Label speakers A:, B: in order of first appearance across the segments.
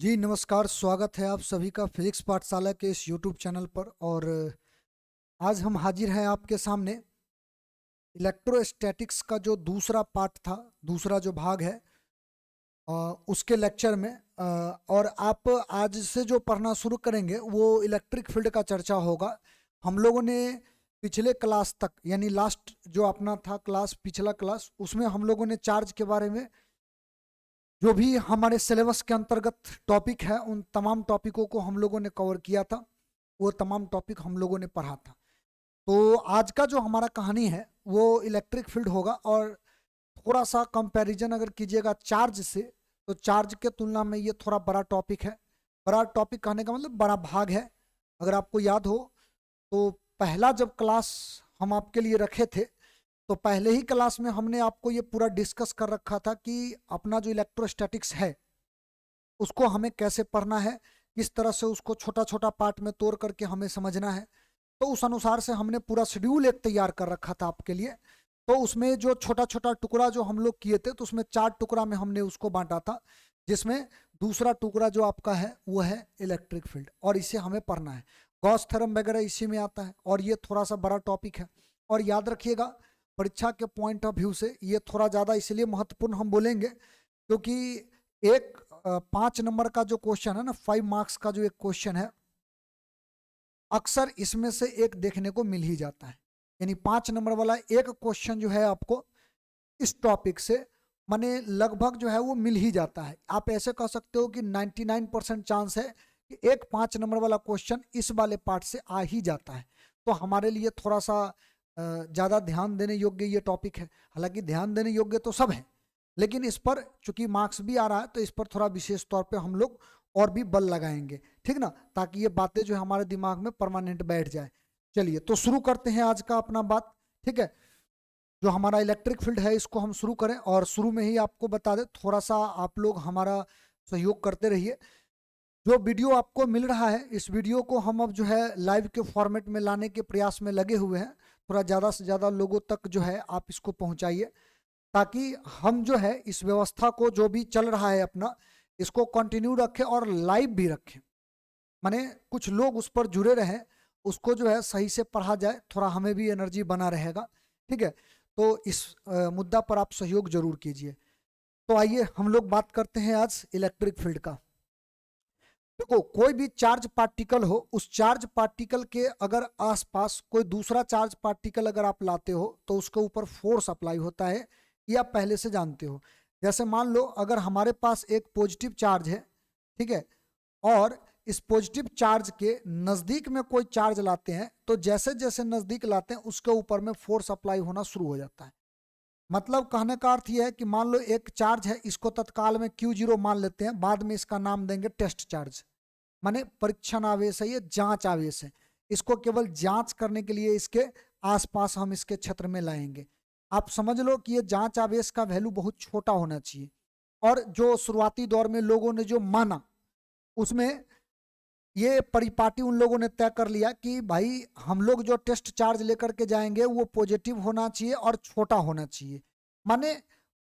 A: जी नमस्कार, स्वागत है आप सभी का फिजिक्स पाठशाला के इस यूट्यूब चैनल पर। और आज हम हाजिर हैं आपके सामने इलेक्ट्रोस्टैटिक्स का जो दूसरा पार्ट था, दूसरा जो भाग है उसके लेक्चर में। और आप आज से जो पढ़ना शुरू करेंगे वो इलेक्ट्रिक फील्ड का चर्चा होगा। हम लोगों ने पिछले क्लास तक, यानी लास्ट जो अपना था क्लास, पिछला क्लास, उसमें हम लोगों ने चार्ज के बारे में जो भी हमारे सिलेबस के अंतर्गत टॉपिक है उन तमाम टॉपिकों को हम लोगों ने कवर किया था। वो तमाम टॉपिक हम लोगों ने पढ़ा था। तो आज का जो हमारा कहानी है वो इलेक्ट्रिक फील्ड होगा। और थोड़ा सा कंपैरिजन अगर कीजिएगा चार्ज से, तो चार्ज के तुलना में ये थोड़ा बड़ा टॉपिक है। बड़ा टॉपिक कहने का मतलब बड़ा भाग है। अगर आपको याद हो तो पहला जब क्लास हम आपके लिए रखे थे, तो पहले ही क्लास में हमने आपको ये पूरा डिस्कस कर रखा था कि अपना जो इलेक्ट्रोस्टैटिक्स है उसको हमें कैसे पढ़ना है, किस तरह से उसको छोटा छोटा पार्ट में तोड़ करके हमें समझना है। तो उस अनुसार से हमने पूरा शेड्यूल एक तैयार कर रखा था आपके लिए। तो उसमें जो छोटा छोटा टुकड़ा जो हम लोग किए थे, तो उसमें 4 टुकड़ा में हमने उसको बांटा था, जिसमें दूसरा टुकड़ा जो आपका है वो है इलेक्ट्रिक फील्ड, और इसे हमें पढ़ना है। गॉस थ्योरम वगैरह इसी में आता है, और ये थोड़ा सा बड़ा टॉपिक है। और याद रखिएगा, परीक्षा के पॉइंट ऑफ व्यू से ये थोड़ा ज़्यादा इसलिए महत्वपूर्ण हम बोलेंगे क्योंकि एक 5 नंबर का जो क्वेश्चन है ना, 5 मार्क्स का जो एक क्वेश्चन है, अक्सर इसमें से एक देखने को मिल ही जाता है। यानी 5 नंबर वाला एक क्वेश्चन जो है आपको इस टॉपिक से माने लगभग जो है वो मिल ही जाता है। आप ऐसे कह सकते हो कि 99% चांस है कि एक 5 नंबर वाला क्वेश्चन इस वाले पार्ट से आ ही जाता है। तो हमारे लिए थोड़ा सा ज़्यादा ध्यान देने योग्य ये टॉपिक है। हालांकि ध्यान देने योग्य तो सब है, लेकिन इस पर चूंकि मार्क्स भी आ रहा है तो इस पर थोड़ा विशेष तौर पे हम लोग और भी बल लगाएंगे, ठीक ना, ताकि ये बातें जो है हमारे दिमाग में परमानेंट बैठ जाए। चलिए तो शुरू करते हैं आज का अपना बात। ठीक है, जो हमारा इलेक्ट्रिक फील्ड है इसको हम शुरू करें। और शुरू में ही आपको बता दें, थोड़ा सा आप लोग हमारा सहयोग करते रहिए। जो वीडियो आपको मिल रहा है, इस वीडियो को हम अब जो है लाइव के फॉर्मेट में लाने के प्रयास में लगे हुए हैं। थोड़ा ज़्यादा से ज़्यादा लोगों तक जो है आप इसको पहुंचाइए, ताकि हम जो है इस व्यवस्था को, जो भी चल रहा है अपना, इसको कंटिन्यू रखें और लाइव भी रखें। माने कुछ लोग उस पर जुड़े रहें, उसको जो है सही से पढ़ा जाए, थोड़ा हमें भी एनर्जी बना रहेगा। ठीक है, तो इस मुद्दा पर आप सहयोग जरूर कीजिए। तो आइए हम लोग बात करते हैं आज इलेक्ट्रिक फील्ड का। देखो, कोई भी चार्ज पार्टिकल हो, उस चार्ज पार्टिकल के अगर आसपास कोई दूसरा चार्ज पार्टिकल अगर आप लाते हो तो उसके ऊपर फोर्स अप्लाई होता है, ये आप पहले से जानते हो। जैसे मान लो अगर हमारे पास एक पॉजिटिव चार्ज है, ठीक है, और इस पॉजिटिव चार्ज के नज़दीक में कोई चार्ज लाते हैं, तो जैसे जैसे नज़दीक लाते हैं उसके ऊपर में फोर्स अप्लाई होना शुरू हो जाता है। मतलब कहने का अर्थ यह है कि मान लो एक चार्ज है, इसको तत्काल में Q0 मान लेते हैं, बाद में इसका नाम देंगे टेस्ट चार्ज। माने परीक्षण आवेश है, ये जांच आवेश है। इसको केवल जांच करने के लिए इसके आसपास हम इसके क्षेत्र में लाएंगे। आप समझ लो कि ये जांच आवेश का वैल्यू बहुत छोटा होना चाहिए। और जो शुरुआती दौर में लोगों ने जो माना, उसमें ये परिपाटी उन लोगों ने तय कर लिया कि भाई हम लोग जो टेस्ट चार्ज लेकर के जाएंगे वो पॉजिटिव होना चाहिए और छोटा होना चाहिए। माने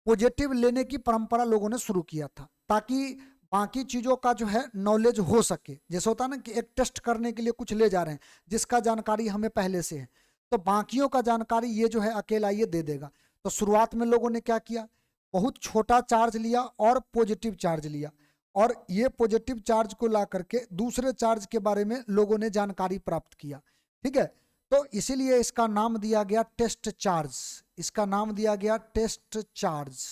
A: पॉजिटिव लेने की परंपरा लोगों ने शुरू किया था, ताकि बाकी चीज़ों का जो है नॉलेज हो सके। जैसे होता है ना कि एक टेस्ट करने के लिए कुछ ले जा रहे हैं जिसका जानकारी हमें पहले से है, तो बाकियों का जानकारी ये जो है अकेला ये दे देगा। तो शुरुआत में लोगों ने क्या किया, बहुत छोटा चार्ज लिया और पॉजिटिव चार्ज लिया, और ये पॉजिटिव चार्ज को ला करके दूसरे चार्ज के बारे में लोगों ने जानकारी प्राप्त किया। ठीक है, तो इसीलिए इसका नाम दिया गया टेस्ट चार्ज। इसका नाम दिया गया टेस्ट चार्ज।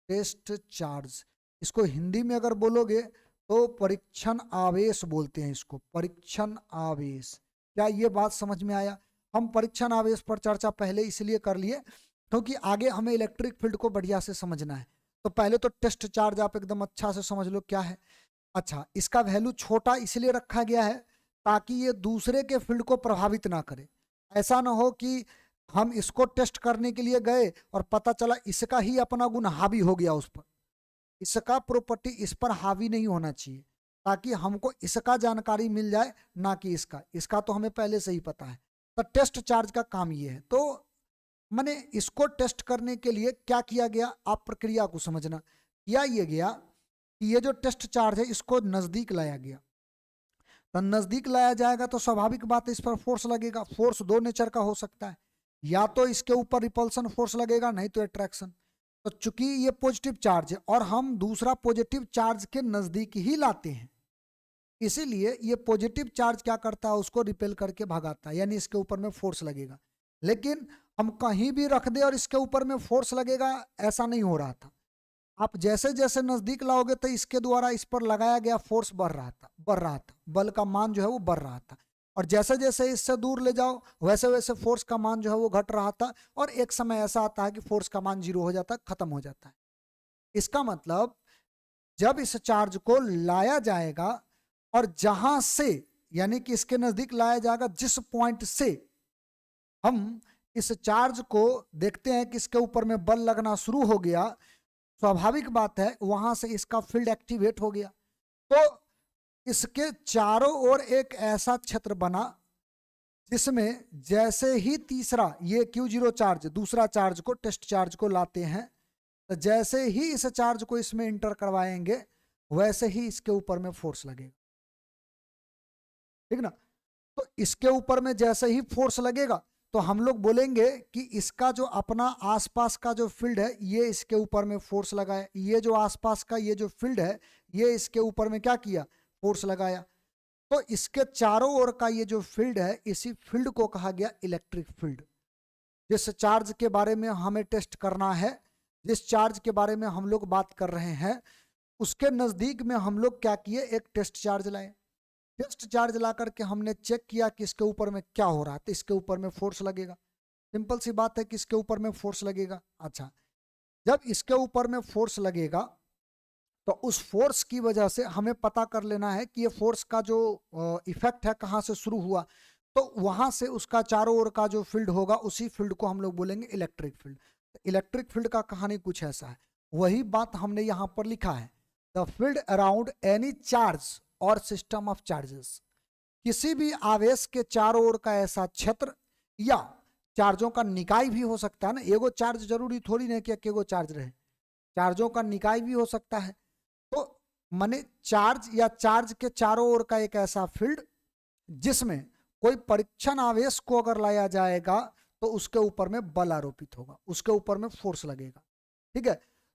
A: टेस्ट चार्ज, इसको हिंदी में अगर बोलोगे तो परीक्षण आवेश बोलते हैं इसको, परीक्षण आवेश। क्या ये बात समझ में आया? हम परीक्षण आवेश पर चर्चा पहले इसलिए कर लिए क्योंकि आगे हमें इलेक्ट्रिक फील्ड को बढ़िया से समझना है। तो पहले तो टेस्ट चार्ज आप एकदम अच्छा से समझ लो क्या है। अच्छा, इसका वैल्यू छोटा इसलिए रखा गया है ताकि ये दूसरे के फील्ड को प्रभावित ना करे। ऐसा ना हो कि हम इसको टेस्ट करने के लिए गए और पता चला इसका ही अपना गुण हावी हो गया उस पर। इसका प्रॉपर्टी इस पर हावी नहीं होना चाहिए, ताकि हमको इसका जानकारी मिल जाए, ना कि इसका। इसका तो हमें पहले से ही पता है। तो टेस्ट चार्ज का काम ये है। तो मैंने इसको टेस्ट करने के लिए क्या किया गया, आप प्रक्रिया को समझना। किया ये गया कि ये जो टेस्ट चार्ज है इसको नजदीक लाया गया, तो नजदीक लाया जाएगा तो स्वाभाविक बात है इस पर फोर्स लगेगा। फोर्स दो नेचर का हो सकता है, या तो इसके ऊपर रिपल्सन फोर्स लगेगा, नहीं तो अट्रैक्शन। तो चूंकि ये पॉजिटिव चार्ज है और हम दूसरा पॉजिटिव चार्ज के नजदीक ही लाते हैं, इसीलिए ये पॉजिटिव चार्ज क्या करता है, उसको रिपेल करके भगाता है, यानी इसके ऊपर में फोर्स लगेगा। लेकिन हम कहीं भी रख दे और इसके ऊपर में फोर्स लगेगा, ऐसा नहीं हो रहा था। आप जैसे जैसे नजदीक लाओगे तो इसके द्वारा इस पर लगाया गया फोर्स बढ़ रहा था, बल का मान जो है वो बढ़ रहा था। और जैसे जैसे इससे दूर ले जाओ वैसे वैसे फोर्स का मान जो है वो घट रहा था, और एक समय ऐसा आता है कि फोर्स का मान 0 हो जाता है, खत्म हो जाता है। इसका मतलब जब इस चार्ज को लाया जाएगा और जहां से, यानी कि इसके नजदीक लाया जाएगा, जिस पॉइंट से हम इस चार्ज को देखते हैं कि इसके ऊपर में बल लगना शुरू हो गया, स्वाभाविक बात है वहां से इसका फील्ड एक्टिवेट हो गया। तो इसके चारों ओर एक ऐसा क्षेत्र बना जिसमें जैसे ही तीसरा ये Q0 चार्ज दूसरा चार्ज को, टेस्ट चार्ज को लाते हैं, तो जैसे ही इस चार्ज को इसमें इंटर करवाएंगे वैसे ही इसके ऊपर में फोर्स लगेगा, ठीक ना। तो इसके ऊपर में जैसे ही फोर्स लगेगा तो हम लोग बोलेंगे कि इसका जो अपना आसपास का जो फील्ड है ये इसके ऊपर में फोर्स लगाए, ये जो आसपास का ये जो फील्ड है ये इसके ऊपर में क्या किया, फोर्स लगाया। तो इसके चारों ओर का ये जो फील्ड है, इसी फील्ड को कहा गया इलेक्ट्रिक फील्ड। जिस चार्ज के बारे में हमें टेस्ट करना है, जिस चार्ज के बारे में हम लोग बात कर रहे हैं, उसके नजदीक में हम लोग क्या किए, एक टेस्ट चार्ज लाए। टेस्ट चार्ज ला करके हमने चेक किया कि इसके ऊपर में क्या हो रहा है, तो इसके ऊपर में फोर्स लगेगा। सिंपल सी बात है कि इसके ऊपर में फोर्स लगेगा। अच्छा, जब इसके ऊपर में फोर्स लगेगा तो उस फोर्स की वजह से हमें पता कर लेना है कि ये फोर्स का जो इफेक्ट है कहाँ से शुरू हुआ, तो वहां से उसका चारों ओर का जो फील्ड होगा उसी फील्ड को हम लोग बोलेंगे इलेक्ट्रिक फील्ड। इलेक्ट्रिक फील्ड का कहानी कुछ ऐसा है, वही बात हमने यहाँ पर लिखा है, the field around any charge और सिस्टम ऑफ चार्जेस। किसी भी आवेश के चारों ओर का ऐसा क्षेत्र, या चार्जों का निकाय भी हो सकता है ना, एगो चार्ज जरूरी थोड़ी नहीं कि एगो चार्ज रहे, चार्जों का निकाय भी हो सकता है। तो माने चार्ज या चार्ज के चारों ओर का एक ऐसा फील्ड जिसमें कोई परीक्षण आवेश को अगर लाया जाएगा तो उसके ऊपर में बल आरोपित होगा, उसके ऊपर में फोर्स लगेगा, ठीक है।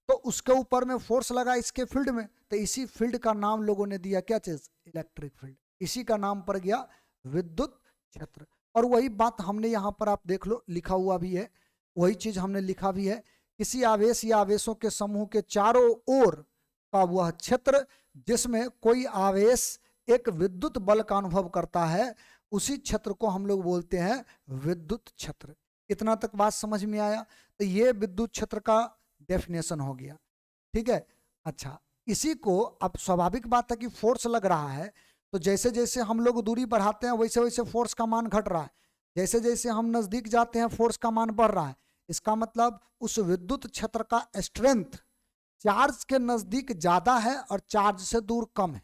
A: तो उसके ऊपर में फोर्स लगा इसके फील्ड में, तो इसी फील्ड का नाम लोगों ने दिया क्या चीज, इलेक्ट्रिक फील्ड। इसी का नाम पड़ गया विद्युत क्षेत्र। और वही बात हमने यहाँ पर आप देख लो लिखा हुआ भी है, वही चीज हमने लिखा भी है, किसी आवेश या आवेशों के समूह के चारों ओर का वह क्षेत्र जिसमें कोई आवेश एक विद्युत बल का अनुभव करता है, उसी क्षेत्र को हम लोग बोलते हैं विद्युत क्षेत्र। इतना तक बात समझ में आया। तो ये विद्युत क्षेत्र का डेफिनेशन हो गया, ठीक है। अच्छा, इसी को अब स्वाभाविक बात है कि फोर्स लग रहा है, तो जैसे जैसे हम लोग दूरी बढ़ाते हैं वैसे वैसे फोर्स का मान घट रहा है, जैसे जैसे हम नजदीक जाते हैं फोर्स का मान बढ़ रहा है। इसका मतलब उस विद्युत क्षेत्र का स्ट्रेंथ चार्ज के नजदीक ज्यादा है और चार्ज से दूर कम है।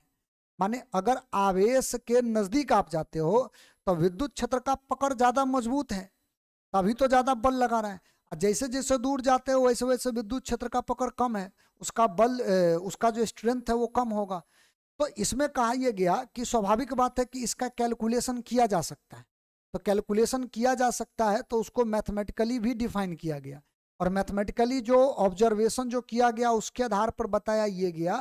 A: माने अगर आवेश के नजदीक आप जाते हो तो विद्युत क्षेत्र का पकड़ ज्यादा मजबूत है, तभी तो ज्यादा बल लगा रहा है। जैसे जैसे दूर जाते हो वैसे वैसे विद्युत क्षेत्र का पकड़ कम है, उसका बल उसका जो स्ट्रेंथ है वो कम होगा। तो इसमें कहा यह गया कि स्वाभाविक बात है कि इसका कैलकुलेशन किया जा सकता है। तो कैलकुलेशन किया जा सकता है तो उसको मैथमेटिकली भी डिफाइन किया गया, और मैथमेटिकली जो ऑब्जर्वेशन जो किया गया उसके आधार पर बताया ये गया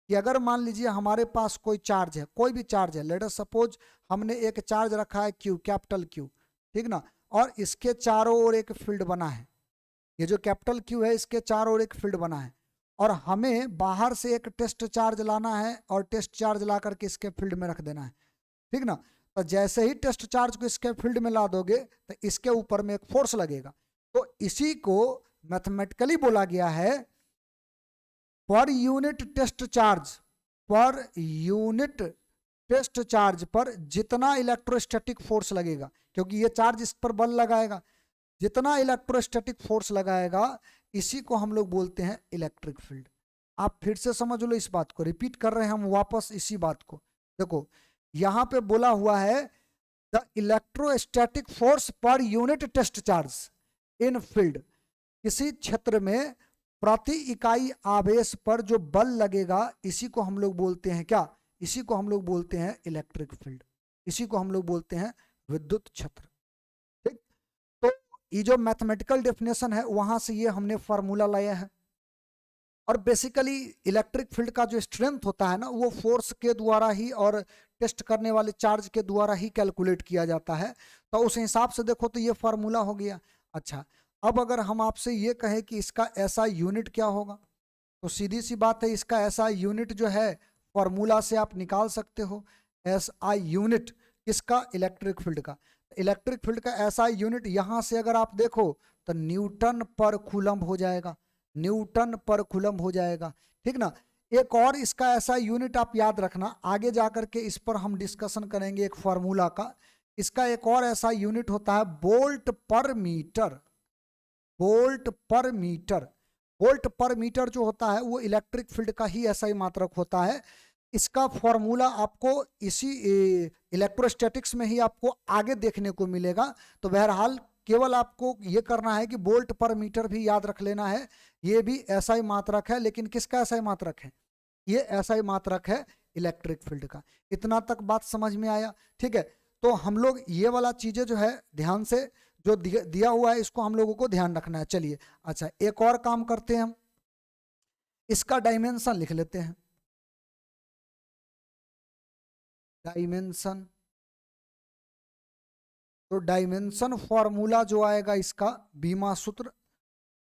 A: कि अगर मान लीजिए हमारे पास कोई चार्ज है, कोई भी चार्ज है, लेट अस सपोज हमने एक चार्ज रखा है Q, कैपिटल Q, ठीक ना, और इसके चारों ओर एक फील्ड बना है, ये जो कैपिटल Q है इसके चारों ओर एक फील्ड बना है, और हमें बाहर से एक टेस्ट चार्ज लाना है और टेस्ट चार्ज ला करके इसके फील्ड में रख देना है, ठीक ना। तो जैसे ही टेस्ट चार्ज को इसके फील्ड में ला दोगे तो इसके ऊपर में एक फोर्स लगेगा। तो इसी को मैथमेटिकली बोला गया है per unit test charge, per unit test charge पर जितना इलेक्ट्रोस्टैटिक फोर्स लगेगा, क्योंकि ये चार्ज इस पर बल लगाएगा, जितना इलेक्ट्रोस्टैटिक फोर्स लगाएगा इसी को हम लोग बोलते हैं इलेक्ट्रिक फील्ड। आप फिर से समझ लो, इस बात को रिपीट कर रहे हैं हम वापस इसी बात को। देखो यहां पे बोला हुआ है the electrostatic force per unit test charge in field, किसी क्षेत्र में प्रति इकाई आवेश पर जो बल लगेगा इसी को हम लोग बोलते हैं क्या, इसी को हम लोग बोलते हैं इलेक्ट्रिक फील्ड, इसी को हम लोग बोलते हैं विद्युत क्षेत्र। ठीक, तो ये जो मैथमेटिकल डेफिनेशन है वहां से ये हमने फॉर्मूला लाया है। और बेसिकली इलेक्ट्रिक फील्ड का जो स्ट्रेंथ होता है ना वो फोर्स के द्वारा ही और टेस्ट करने वाले चार्ज के द्वारा ही कैलकुलेट किया जाता है। तो उस हिसाब से देखो तो ये फॉर्मूला हो गया। अच्छा, अब अगर हम आपसे ये कहें कि इसका ऐसा यूनिट क्या होगा, तो सीधी सी बात है, इसका ऐसा यूनिट जो है फॉर्मूला से आप निकाल सकते हो। एसआई यूनिट किसका, इलेक्ट्रिक फील्ड का। इलेक्ट्रिक फील्ड का ऐसा यूनिट यहां से अगर आप देखो तो न्यूटन पर कूलम्ब हो जाएगा, न्यूटन पर कूलम्ब हो जाएगा। ठीक ना। एक और इसका ऐसा यूनिट आप याद रखना, आगे जाकर के इस पर हम डिस्कशन करेंगे एक फॉर्मूला का। इसका एक और ऐसा यूनिट होता है वोल्ट पर मीटर, वोल्ट पर मीटर। वोल्ट पर मीटर जो होता है वो इलेक्ट्रिक फील्ड का ही ऐसा ही मात्रक होता है। इसका फॉर्मूला आपको इसी इलेक्ट्रोस्टैटिक्स में ही आपको आगे देखने को मिलेगा। तो बहरहाल केवल आपको ये करना है कि वोल्ट पर मीटर भी याद रख लेना है, ये भी ऐसा ही मात्रक है। लेकिन किसका ऐसा ही मात्रक है, ये ऐसा ही मात्रक है इलेक्ट्रिक फील्ड का। इतना तक बात समझ में आया। ठीक है, तो हम लोग ये वाला चीजें जो है ध्यान से, जो दिया हुआ है इसको हम लोगों को ध्यान रखना है। चलिए, अच्छा एक और काम करते हैं, हम इसका डायमेंशन लिख लेते हैं। डायमेंशन, तो डायमेंशन फॉर्मूला जो आएगा इसका बीमा सूत्र,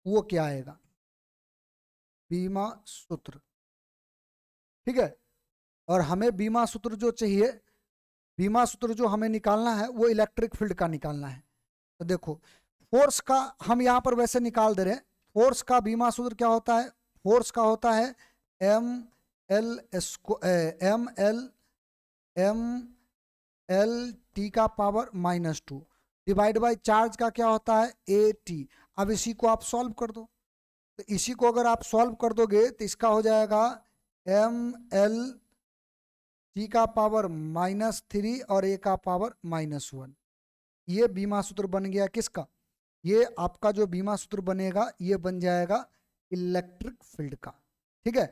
A: वो क्या आएगा, बीमा सूत्र। ठीक है, और हमें बीमा सूत्र जो चाहिए, बीमा सूत्र जो हमें निकालना है वो इलेक्ट्रिक फील्ड का निकालना है। तो देखो फोर्स का हम यहां पर वैसे निकाल दे रहे हैं। फोर्स का बीमा सूत्र क्या होता है, फोर्स का होता है एम एल टी का पावर -2 डिवाइड बाई चार्ज का क्या होता है ए टी। अब इसी को आप सॉल्व कर दो, तो इसी को अगर आप सॉल्व कर दोगे तो इसका हो जाएगा एल टी का पावर -3 और ए का पावर -1। ये बीमा सूत्र बन गया किसका, ये आपका जो बीमा सूत्र बनेगा ये बन जाएगा इलेक्ट्रिक फील्ड का। ठीक है,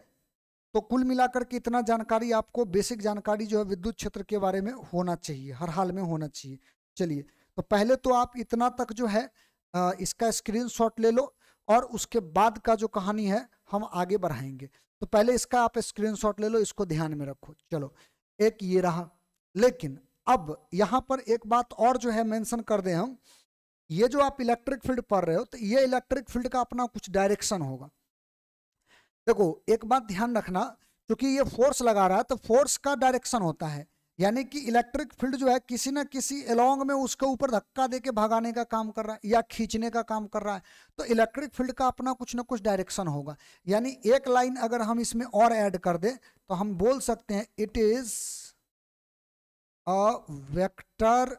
A: तो कुल मिलाकर के इतना जानकारी आपको, बेसिक जानकारी जो है विद्युत क्षेत्र के बारे में होना चाहिए, हर हाल में होना चाहिए। चलिए, तो पहले तो आप इतना तक जो है इसका स्क्रीनशॉट ले लो, और उसके बाद का जो कहानी है हम आगे बढ़ाएंगे। तो पहले इसका आप स्क्रीनशॉट ले लो, इसको ध्यान में रखो। चलो, एक ये रहा। लेकिन अब यहां पर एक बात और जो है मेंशन कर दें हम, ये जो आप इलेक्ट्रिक फील्ड पढ़ रहे हो तो ये इलेक्ट्रिक फील्ड का अपना कुछ डायरेक्शन होगा। देखो एक बात ध्यान रखना, क्योंकि ये फोर्स लगा रहा है तो फोर्स का डायरेक्शन होता है, यानी कि इलेक्ट्रिक फील्ड जो है किसी ना किसी एलोंग में उसके ऊपर धक्का देके भगाने का काम कर रहा है या खींचने का काम कर रहा है। तो इलेक्ट्रिक फील्ड का अपना कुछ ना कुछ डायरेक्शन होगा। यानी एक लाइन अगर हम इसमें और ऐड कर दें तो हम बोल सकते हैं it is a vector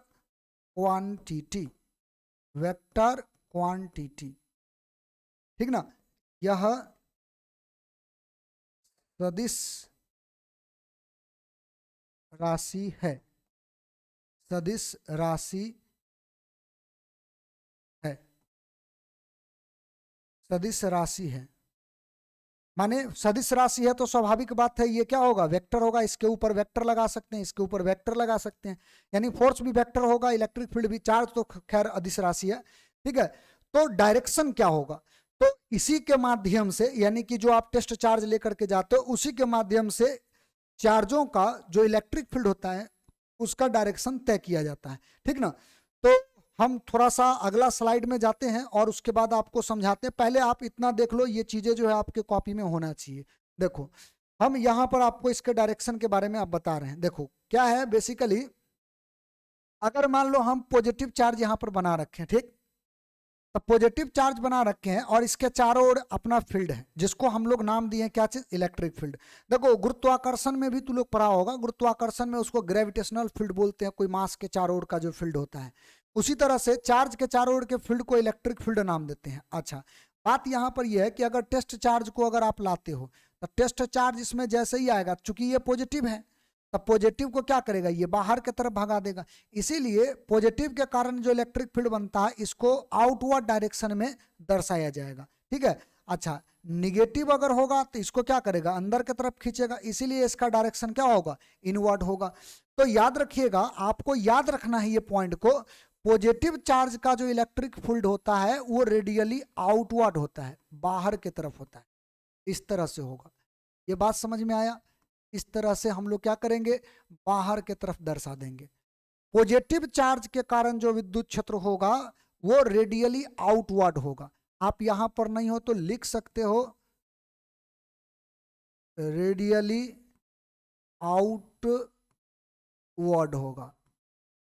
A: quantity, vector quantity. ठीक ना, यह सदिश राशि है, सदिश राशि है, सदिश राशि है। माने सदिश राशि है तो स्वाभाविक बात है ये क्या होगा, वेक्टर होगा। इसके ऊपर वेक्टर लगा सकते हैं, इसके ऊपर वेक्टर लगा सकते हैं, यानी फोर्स भी वेक्टर होगा, इलेक्ट्रिक फील्ड भी। चार्ज तो खैर अदिश राशि है। ठीक है, तो डायरेक्शन क्या होगा, तो इसी के माध्यम से, यानी कि जो आप टेस्ट चार्ज लेकर के जाते हो उसी के माध्यम से चार्जों का जो इलेक्ट्रिक फील्ड होता है उसका डायरेक्शन तय किया जाता है। ठीक ना, तो हम थोड़ा सा अगला स्लाइड में जाते हैं और उसके बाद आपको समझाते हैं। पहले आप इतना देख लो, ये चीजें जो है आपके कॉपी में होना चाहिए। देखो हम यहाँ पर आपको इसके डायरेक्शन के बारे में आप बता रहे हैं। देखो क्या है, बेसिकली अगर मान लो हम पॉजिटिव चार्ज यहाँ पर बना रखे हैं, ठीक, तो पॉजिटिव चार्ज बना रखे हैं और इसके चारों ओर अपना फील्ड है जिसको हम लोग नाम दिए हैं क्या चीज, इलेक्ट्रिक फील्ड। देखो गुरुत्वाकर्षण में भी तू लोग पढ़ा होगा, गुरुत्वाकर्षण में उसको ग्रेविटेशनल फील्ड बोलते हैं, कोई मास के चारों ओर का जो फील्ड होता है। उसी तरह से चार्ज के चारों ओर के फील्ड को इलेक्ट्रिक फील्ड नाम देते हैं। अच्छा, बात यहाँ पर यह है कि अगर टेस्ट चार्ज को अगर आप लाते हो तो टेस्ट चार्ज इसमें जैसे ही आएगा, चूंकि ये पॉजिटिव है, तब पॉजिटिव को क्या करेगा, ये बाहर की तरफ भगा देगा। इसीलिए पॉजिटिव के कारण जो इलेक्ट्रिक फील्ड बनता है इसको आउटवर्ड डायरेक्शन में दर्शाया जाएगा। ठीक है, अच्छा निगेटिव अगर होगा तो इसको क्या करेगा, अंदर की तरफ खींचेगा, इसीलिए इसका डायरेक्शन क्या होगा, इनवर्ड होगा। तो याद रखिएगा, आपको याद रखना है ये पॉइंट को, पॉजिटिव चार्ज का जो इलेक्ट्रिक फील्ड होता है वो रेडियली आउटवर्ड होता है, बाहर की तरफ होता है, इस तरह से होगा। ये बात समझ में आया? इस तरह से हम लोग क्या करेंगे, बाहर की तरफ दर्शा देंगे। पॉजिटिव चार्ज के कारण जो विद्युत क्षेत्र होगा वो रेडियली आउटवर्ड होगा। आप यहां पर नहीं हो तो लिख सकते हो रेडियली आउटवर्ड होगा,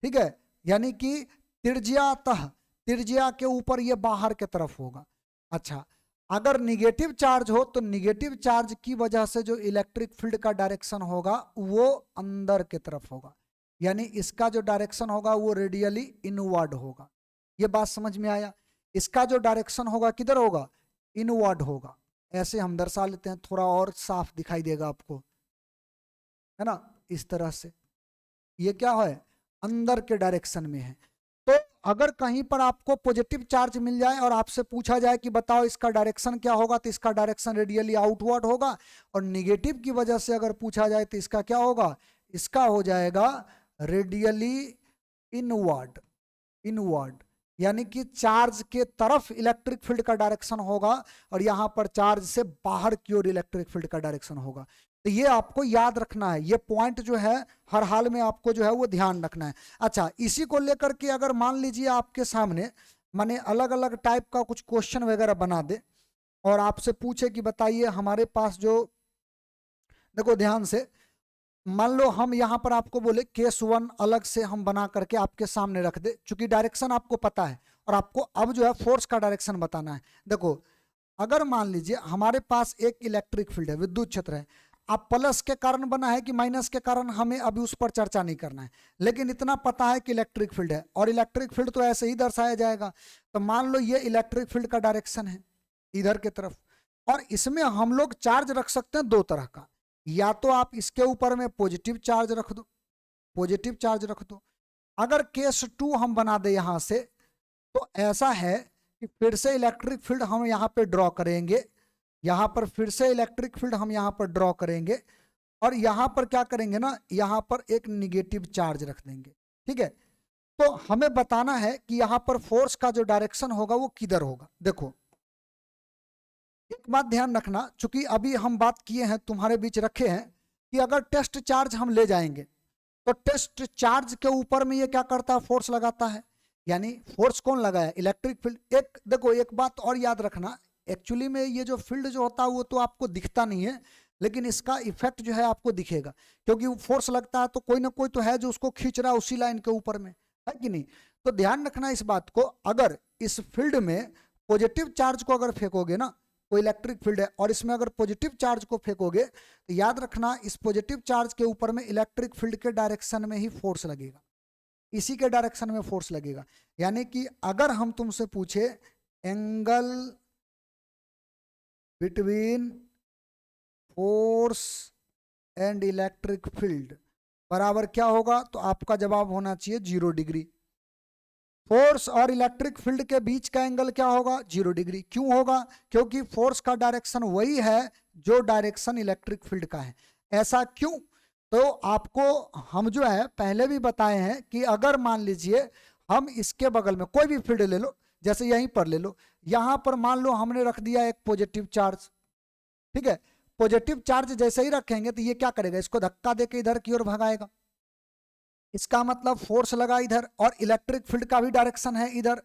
A: ठीक है, यानी कि त्रिज्यातः, त्रिज्या के ऊपर ये बाहर की तरफ होगा। अच्छा, अगर निगेटिव चार्ज हो तो निगेटिव चार्ज की वजह से जो इलेक्ट्रिक फील्ड का डायरेक्शन होगा वो अंदर की तरफ होगा, यानी इसका जो डायरेक्शन होगा वो रेडियली इनवर्ड होगा। ये बात समझ में आया? इसका जो डायरेक्शन होगा किधर होगा, इनवर्ड होगा। ऐसे हम दर्शा लेते हैं, थोड़ा और साफ दिखाई देगा आपको, है ना, इस तरह से। ये क्या है, अंदर के डायरेक्शन में है। तो अगर कहीं पर आपको पॉजिटिव चार्ज मिल जाए और आपसे पूछा जाए कि बताओ इसका डायरेक्शन क्या होगा, तो इसका डायरेक्शन रेडियली आउटवर्ड होगा। और निगेटिव की वजह से अगर पूछा जाए तो इसका क्या होगा, इसका हो जाएगा रेडियली इनवर्ड, इनवर्ड, यानी कि चार्ज के तरफ इलेक्ट्रिक फील्ड का डायरेक्शन होगा और यहां पर चार्ज से बाहर की ओर इलेक्ट्रिक फील्ड का डायरेक्शन होगा। तो ये आपको याद रखना है, ये पॉइंट जो है हर हाल में आपको जो है वो ध्यान रखना है। अच्छा, इसी को लेकर के अगर मान लीजिए आपके सामने माने अलग अलग टाइप का कुछ क्वेश्चन वगैरह बना दे और आपसे पूछे कि बताइए हमारे पास जो, देखो ध्यान से, मान लो हम यहां पर आपको बोले केस 1 अलग से हम बना करके आपके सामने रख दे, चूंकि डायरेक्शन आपको पता है और आपको अब जो है फोर्स का डायरेक्शन बताना है। देखो, अगर मान लीजिए हमारे पास एक इलेक्ट्रिक फील्ड है, विद्युत क्षेत्र है, अब प्लस के कारण बना है कि माइनस के कारण हमें अभी उस पर चर्चा नहीं करना है, लेकिन इतना पता है कि इलेक्ट्रिक फील्ड है और इलेक्ट्रिक फील्ड तो ऐसे ही दर्शाया जाएगा। तो मान लो ये इलेक्ट्रिक फील्ड का डायरेक्शन है इधर की तरफ, और इसमें हम लोग चार्ज रख सकते हैं दो तरह का, या तो आप इसके ऊपर में पॉजिटिव चार्ज रख दो, पॉजिटिव चार्ज रख दो। अगर केस 2 हम बना दे यहां से, तो ऐसा है कि फिर से इलेक्ट्रिक फील्ड हम यहां पे ड्रॉ करेंगे, यहां पर फिर से इलेक्ट्रिक फील्ड हम यहां पर ड्रॉ करेंगे और यहां पर क्या करेंगे ना, यहां पर एक निगेटिव चार्ज रख देंगे, ठीक है। तो हमें बताना है कि यहां पर फोर्स का जो डायरेक्शन होगा वो किधर होगा। देखो, एक बात ध्यान रखना, चूंकि अभी हम बात किए हैं तुम्हारे बीच रखे हैं कि अगर टेस्ट चार्ज हम ले जाएंगे तो टेस्ट चार्ज के ऊपर में ये क्या करता है, फोर्स लगाता है, यानी फोर्स कौन लगाया, इलेक्ट्रिक फील्ड। एक देखो, एक बात और याद रखना, एक्चुअली में ये जो फील्ड जो होता है वो तो आपको दिखता नहीं है, लेकिन इसका इफेक्ट जो है आपको दिखेगा, क्योंकि वो फोर्स लगता है तो कोई ना कोई तो है जो उसको खींच रहा है उसी लाइन के ऊपर में, है कि नहीं। तो ध्यान रखना इस बात को, अगर इस फील्ड में पॉजिटिव चार्ज को अगर फेंकोगे ना, कोई इलेक्ट्रिक फील्ड है और इसमें अगर पॉजिटिव चार्ज को फेंकोगे तो याद रखना इस पॉजिटिव चार्ज के ऊपर में इलेक्ट्रिक फील्ड के डायरेक्शन में ही फोर्स लगेगा, इसी के डायरेक्शन में फोर्स लगेगा। यानी कि अगर हम तुमसे पूछे angle between force and electric field बराबर क्या होगा, तो आपका जवाब होना चाहिए 0 डिग्री। फोर्स और इलेक्ट्रिक फील्ड के बीच का एंगल क्या होगा, 0 डिग्री। क्यों होगा, क्योंकि फोर्स का डायरेक्शन वही है जो डायरेक्शन इलेक्ट्रिक फील्ड का है। ऐसा क्यों, तो आपको हम जो है पहले भी बताए हैं कि अगर मान लीजिए हम इसके बगल में कोई भी फील्ड ले लो, जैसे यहीं पर ले लो, यहां पर मान लो हमने रख दिया एक पॉजिटिव चार्ज, ठीक है। पॉजिटिव चार्ज जैसे ही रखेंगे तो ये क्या करेगा, इसको धक्का देके इधर की ओर भगाएगा, इसका मतलब फोर्स लगा इधर, और इलेक्ट्रिक फील्ड का भी डायरेक्शन है इधर,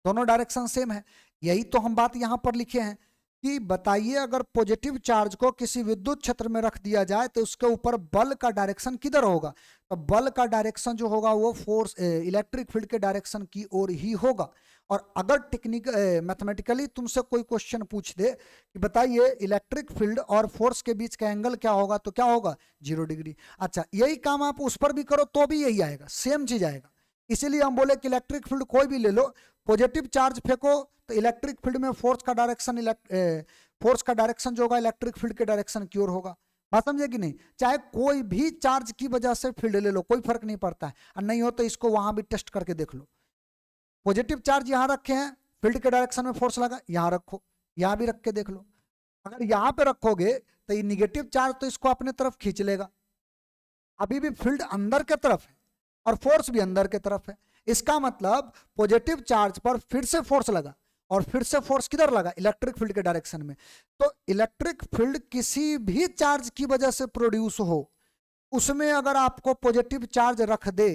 A: दोनों डायरेक्शन सेम है। यही तो हम बात यहां पर लिखे हैं कि बताइए अगर पॉजिटिव चार्ज को किसी विद्युत क्षेत्र में रख दिया जाए तो उसके ऊपर बल का डायरेक्शन किधर होगा, तो बल का डायरेक्शन जो होगा वो फोर्स इलेक्ट्रिक फील्ड के डायरेक्शन की ओर ही होगा। और अगर टेक्निक मैथमेटिकली तुमसे कोई क्वेश्चन पूछ दे कि बताइए इलेक्ट्रिक फील्ड और फोर्स के बीच का एंगल क्या होगा, तो क्या होगा, 0 डिग्री। अच्छा, यही काम आप उस पर भी करो तो भी यही आएगा, सेम चीज आएगा। इसीलिए हम बोले कि इलेक्ट्रिक फील्ड कोई भी ले लो, पॉजिटिव चार्ज फेंको तो इलेक्ट्रिक फील्ड में फोर्स का डायरेक्शन जो होगा इलेक्ट्रिक फील्ड के डायरेक्शन की ओर होगा। बात समझे कि नहीं, चाहे कोई भी चार्ज की वजह से फील्ड ले लो, कोई फर्क नहीं पड़ता है, और नहीं हो तो इसको वहां भी टेस्ट करके देख लो। पॉजिटिव चार्ज यहां रखे हैं, फील्ड के डायरेक्शन में फोर्स लगा, यहां रखो, यहां भी रख के देख लो, अगर यहाँ पे रखोगे तो ये निगेटिव चार्ज तो इसको अपने तरफ खींच लेगा, अभी भी फील्ड अंदर के तरफ है और फोर्स भी अंदर के तरफ है। इसका मतलब पॉजिटिव चार्ज पर फिर से फोर्स लगा और फिर से फोर्स किधर लगा, इलेक्ट्रिक फील्ड के डायरेक्शन में। तो इलेक्ट्रिक फील्ड किसी भी चार्ज की वजह से प्रोड्यूस हो, उसमें अगर आपको पॉजिटिव चार्ज रख दे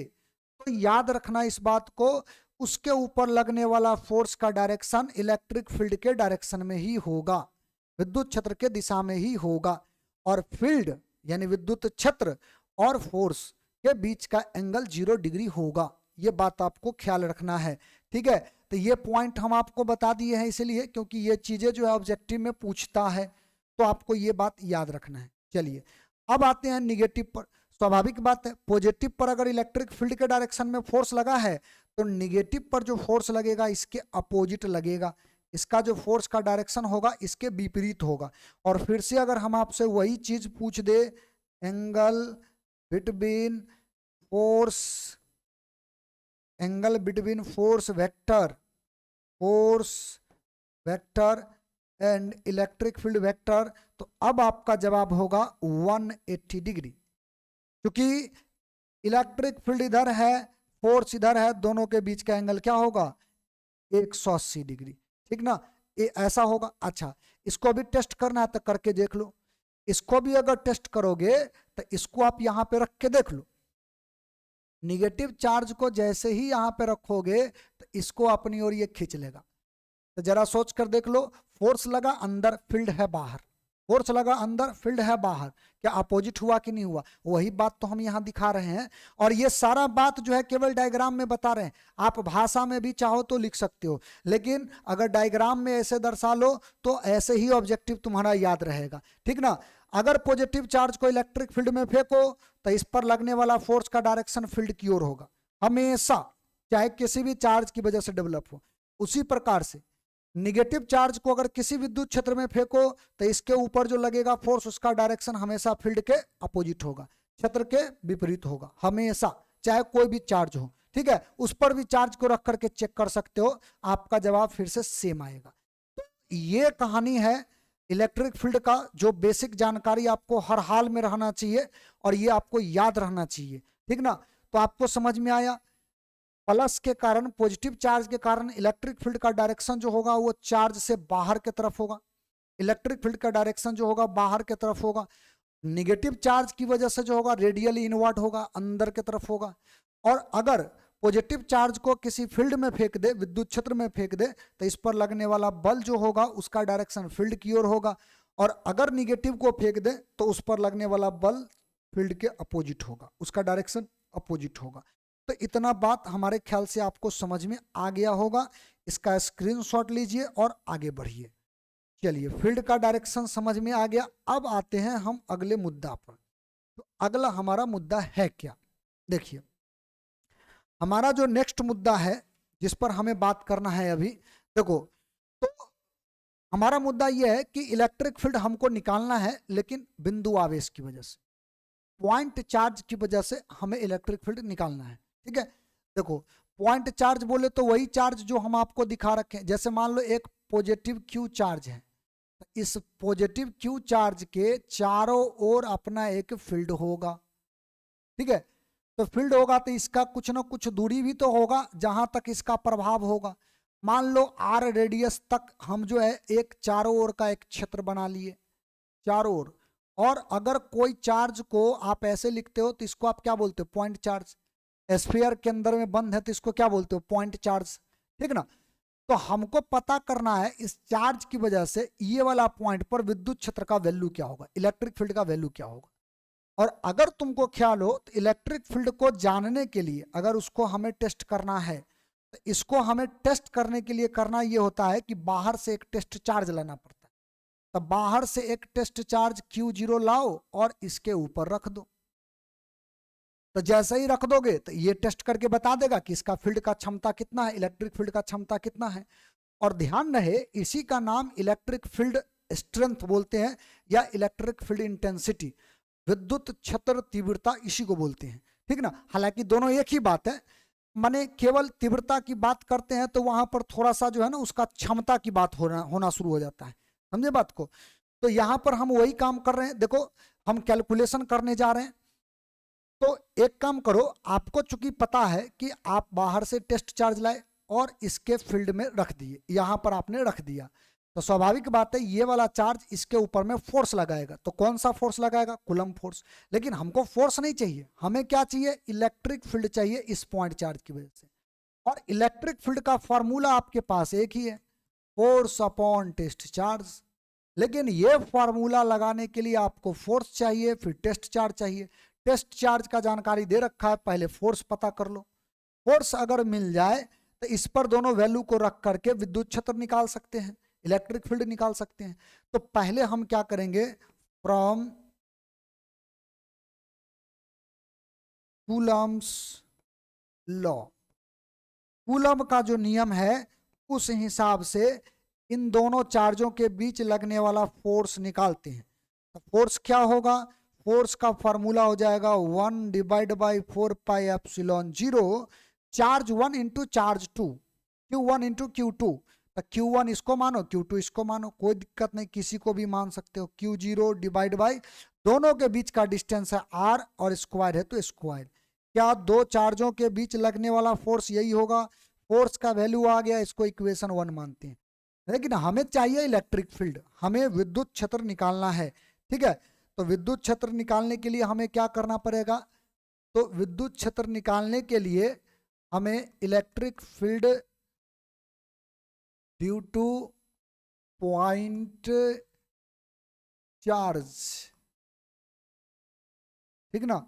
A: तो याद रखना इस बात को, उसके ऊपर लगने वाला फोर्स का डायरेक्शन इलेक्ट्रिक फील्ड के डायरेक्शन में ही होगा, विद्युत क्षेत्र के दिशा में ही होगा। और फील्ड यानी विद्युत क्षेत्र और फोर्स के बीच का एंगल 0 डिग्री होगा, ये बात आपको ख्याल रखना है। ठीक है, तो ये पॉइंट हम आपको बता दिए हैं इसलिए क्योंकि ये चीजें जो है ऑब्जेक्टिव में पूछता है, तो आपको ये बात याद रखना है। चलिए अब आते हैं निगेटिव पर। स्वाभाविक बात है, पॉजिटिव पर अगर इलेक्ट्रिक फील्ड के डायरेक्शन में फोर्स लगा है तो निगेटिव पर जो फोर्स लगेगा इसके अपोजिट लगेगा, इसका जो फोर्स का डायरेक्शन होगा इसके विपरीत होगा। और फिर से अगर हम आपसे वही चीज पूछ दे, angle between force, angle between force vector and electric field vector, तो अब आपका जवाब होगा 180 डिग्री, क्योंकि इलेक्ट्रिक फील्ड इधर है, फोर्स इधर है, दोनों के बीच का एंगल क्या होगा, 180 डिग्री। ठीक ना, ये ऐसा होगा। अच्छा, इसको भी टेस्ट करना है तो करके देख लो, इसको भी अगर टेस्ट करोगे तो इसको आप यहां पे रख के देख लो, निगेटिव चार्ज को जैसे ही यहां पे रखोगे तो इसको अपनी ओर ये खींच लेगा। तो जरा सोच कर देख लो, फोर्स लगा अंदर, फील्ड है बाहर, फोर्स लगा अंदर, फील्ड है बाहर, क्या अपोजिट हुआ कि नहीं हुआ? वही बात तो हम यहां दिखा रहे हैं। और ये सारा बात जो है केवल डायग्राम में बता रहे हैं, आप भाषा में भी चाहो तो लिख सकते हो, लेकिन अगर डायग्राम में ऐसे दर्शा लो तो ऐसे ही ऑब्जेक्टिव तुम्हारा याद रहेगा। ठीक ना, अगर पॉजिटिव चार्ज को इलेक्ट्रिक फील्ड में फेंको तो इस पर लगने वाला फोर्स का डायरेक्शन फील्ड की ओर होगा हमेशा, चाहे किसी भी चार्ज की वजह से डेवलप हो। उसी प्रकार से निगेटिव चार्ज को अगर किसी विद्युत क्षेत्र में फेंको तो इसके ऊपर जो लगेगा फोर्स, उसका डायरेक्शन हमेशा फील्ड के अपोजिट होगा, क्षेत्र के विपरीत होगा हमेशा, चाहे कोई भी चार्ज हो। ठीक है, उस पर भी चार्ज को रख करके चेक कर सकते हो, आपका जवाब फिर से सेम आएगा। तो ये कहानी है इलेक्ट्रिक फील्ड का, जो बेसिक जानकारी आपको हर हाल में रहना चाहिए और ये आपको याद रहना चाहिए। ठीक ना, तो आपको समझ में आया, प्लस के कारण, पॉजिटिव चार्ज के कारण इलेक्ट्रिक फील्ड का डायरेक्शन जो होगा वो चार्ज से बाहर की तरफ होगा, इलेक्ट्रिक फील्ड का डायरेक्शन जो होगा बाहर की तरफ होगा। निगेटिव चार्ज की वजह से जो होगा रेडियली इनवर्ट होगा, अंदर की तरफ होगा। और अगर पॉजिटिव चार्ज को किसी फील्ड में फेंक दे, विद्युत क्षेत्र में फेंक दे, तो इस पर लगने वाला बल जो होगा उसका डायरेक्शन फील्ड की ओर होगा। और अगर निगेटिव को फेंक दे तो उस पर लगने वाला बल फील्ड के अपोजिट होगा, उसका डायरेक्शन अपोजिट होगा। तो इतना बात हमारे ख्याल से आपको समझ में आ गया होगा, इसका स्क्रीनशॉट लीजिए और आगे बढ़िए। चलिए, फील्ड का डायरेक्शन समझ में आ गया। अब आते हैं हम अगले मुद्दा पर। तो अगला हमारा मुद्दा है क्या, देखिए हमारा जो नेक्स्ट मुद्दा है जिस पर हमें बात करना है अभी, देखो तो हमारा मुद्दा यह है कि इलेक्ट्रिक फील्ड हमको निकालना है, लेकिन बिंदु आवेश की वजह से, पॉइंट चार्ज की वजह से हमें इलेक्ट्रिक फील्ड निकालना है। ठीक है, देखो पॉइंट चार्ज बोले तो वही चार्ज जो हम आपको दिखा रखे हैं। जैसे मान लो एक पॉजिटिव क्यू चार्ज है, इस पॉजिटिव क्यू चार्ज के चारों ओर अपना एक फील्ड होगा। ठीक है, तो फील्ड होगा तो इसका कुछ ना कुछ दूरी भी तो होगा जहां तक इसका प्रभाव होगा। मान लो आर रेडियस तक हम जो है एक चारों ओर का एक क्षेत्र बना लिए, चारों ओर। और अगर कोई चार्ज को आप ऐसे लिखते हो तो इसको आप क्या बोलते हो, पॉइंट चार्ज। एस्फीयर के अंदर में बंद है तो इसको क्या बोलते हो, पॉइंट चार्ज। ठीक ना, तो हमको पता करना है इस चार्ज की वजह से ये वाला पॉइंट पर विद्युत क्षेत्र का वैल्यू क्या होगा, इलेक्ट्रिक फील्ड का वैल्यू क्या होगा। और अगर तुमको ख्याल हो तो इलेक्ट्रिक फील्ड को जानने के लिए अगर उसको हमें टेस्ट करना है तो इसको हमें टेस्ट करने के लिए करना ये होता है कि बाहर से एक टेस्ट चार्ज लाना पड़ता है। तो बाहर से एक टेस्ट चार्ज Q0 लाओ और इसके ऊपर रख दो। तो जैसे ही रख दोगे तो ये टेस्ट करके बता देगा कि इसका फील्ड का क्षमता कितना है, इलेक्ट्रिक फील्ड का क्षमता कितना है। और ध्यान रहे इसी का नाम इलेक्ट्रिक फील्ड स्ट्रेंथ बोलते हैं या इलेक्ट्रिक फील्ड इंटेंसिटी, विद्युत क्षेत्र तीव्रता, इसी को बोलते हैं। ठीक ना, हालांकि दोनों एक ही बात है, माने केवल तीव्रता की बात करते हैं तो वहां पर थोड़ा सा जो है ना उसका क्षमता की बात होना शुरू हो जाता है, समझे बात को। तो यहां पर हम वही काम कर रहे हैं, देखो हम कैलकुलेशन करने जा रहे हैं। तो एक काम करो, आपको चूंकि पता है कि आप बाहर से टेस्ट चार्ज लाए और इसके फील्ड में रख दिए, यहां पर आपने रख दिया, तो स्वाभाविक बात है ये वाला चार्ज इसके ऊपर में फोर्स लगाएगा। तो कौन सा फोर्स लगाएगा? Coulomb force. लेकिन हमको फोर्स नहीं चाहिए, हमें क्या चाहिए? इलेक्ट्रिक फील्ड चाहिए इस पॉइंट चार्ज की वजह से। और इलेक्ट्रिक फील्ड का फॉर्मूला आपके पास एक ही है, फोर्स अपॉन टेस्ट चार्ज। लेकिन ये फॉर्मूला लगाने के लिए आपको फोर्स चाहिए, फिर टेस्ट चार्ज चाहिए। टेस्ट चार्ज का जानकारी दे रखा है, पहले फोर्स पता कर लो। फोर्स अगर मिल जाए तो इस पर दोनों वैल्यू को रख करके विद्युत क्षेत्र निकाल सकते हैं, इलेक्ट्रिक फील्ड निकाल सकते हैं। तो पहले हम क्या करेंगे, फ्रॉम कूलम्ब्स लॉ, कूलम्ब का जो नियम है उस हिसाब से इन दोनों चार्जों के बीच लगने वाला फोर्स निकालते हैं। तो फोर्स क्या होगा? फोर्स का फॉर्मूला हो जाएगा 1 divide by 4 pi epsilon 0 charge 1 into charge 2, Q1 into Q2। तो Q1 इसको मानो, Q2 इसको मानो, कोई दिक्कत नहीं, किसी को भी मान सकते हो। Q0 डिवाइड बाई दोनों के बीच का डिस्टेंस है R और स्क्वायर है तो स्क्वायर। क्या दो चार्जों के बीच लगने वाला फोर्स यही होगा? फोर्स का वैल्यू आ गया, इसको इक्वेशन 1 मानते हैं। लेकिन हमें चाहिए इलेक्ट्रिक फील्ड, हमें विद्युत क्षेत्र निकालना है, ठीक है। तो विद्युत क्षेत्र निकालने के लिए हमें क्या करना पड़ेगा? तो विद्युत क्षेत्र निकालने के लिए हमें electric field due two point charge, ठीक ना,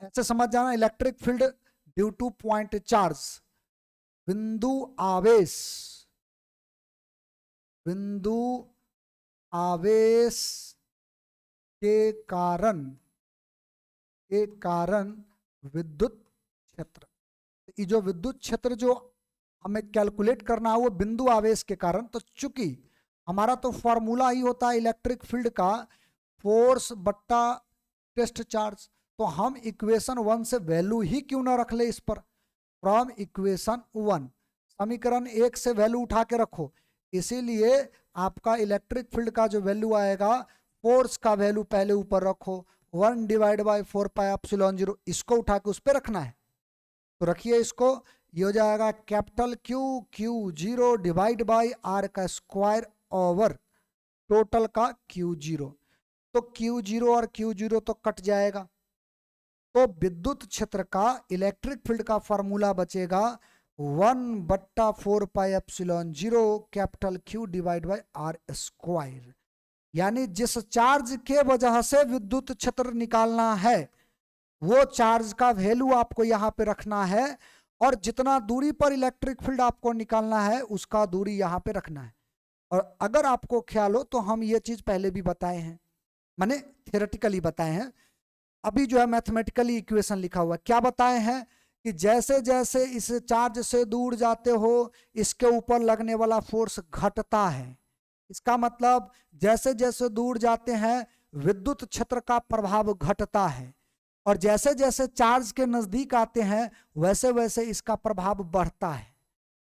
A: ऐसे समझ जाना। Electric field due two point charge, बिंदु आवेश, बिंदु आवेश के कारण विद्युत क्षेत्र। ये जो विद्युत क्षेत्र जो हमें कैलकुलेट करना है वो बिंदु आवेश के कारण। तो चूंकि हमारा तो फॉर्मूला ही होता है इलेक्ट्रिक फील्ड का फोर्स बट्टा टेस्ट चार्ज, तो हम इक्वेशन 1 से वैल्यू ही क्यों ना रख ले इस पर। फ्रॉम इक्वेशन 1 समीकरण 1 से वैल्यू उठा के रखो, इसीलिए आपका इलेक्ट्रिक फील्ड का जो वैल्यू आएगा, फोर्स का वैल्यू पहले ऊपर रखो 1 डिवाइड बाई 4 पाई एप्सिलॉन 0, इसको उठा के उस पर रखना है। तो रखिए इसको, ये हो जाएगा capital Q Q0 divide by R का स्क्वायर ओवर टोटल का Q0। तो Q0 और Q0 तो कट जाएगा, तो विद्युत क्षेत्र का इलेक्ट्रिक फील्ड का फॉर्मूला बचेगा 1/4 pi epsilon 0 capital Q divide by R square. यानी जिस चार्ज के वजह से विद्युत क्षेत्र निकालना है वो चार्ज का वैल्यू आपको यहां पे रखना है, और जितना दूरी पर इलेक्ट्रिक फील्ड आपको निकालना है उसका दूरी यहां पे रखना है। और अगर आपको ख्याल हो तो हम ये चीज पहले भी बताए हैं, माने थियोरेटिकली बताए हैं, अभी जो है मैथमेटिकली इक्वेशन लिखा हुआ है। क्या बताए हैं कि जैसे जैसे इस चार्ज से दूर जाते हो इसके ऊपर लगने वाला फोर्स घटता है। इसका मतलब जैसे जैसे दूर जाते हैं विद्युत क्षेत्र का प्रभाव घटता है, और जैसे जैसे चार्ज के नजदीक आते हैं वैसे वैसे इसका प्रभाव बढ़ता है।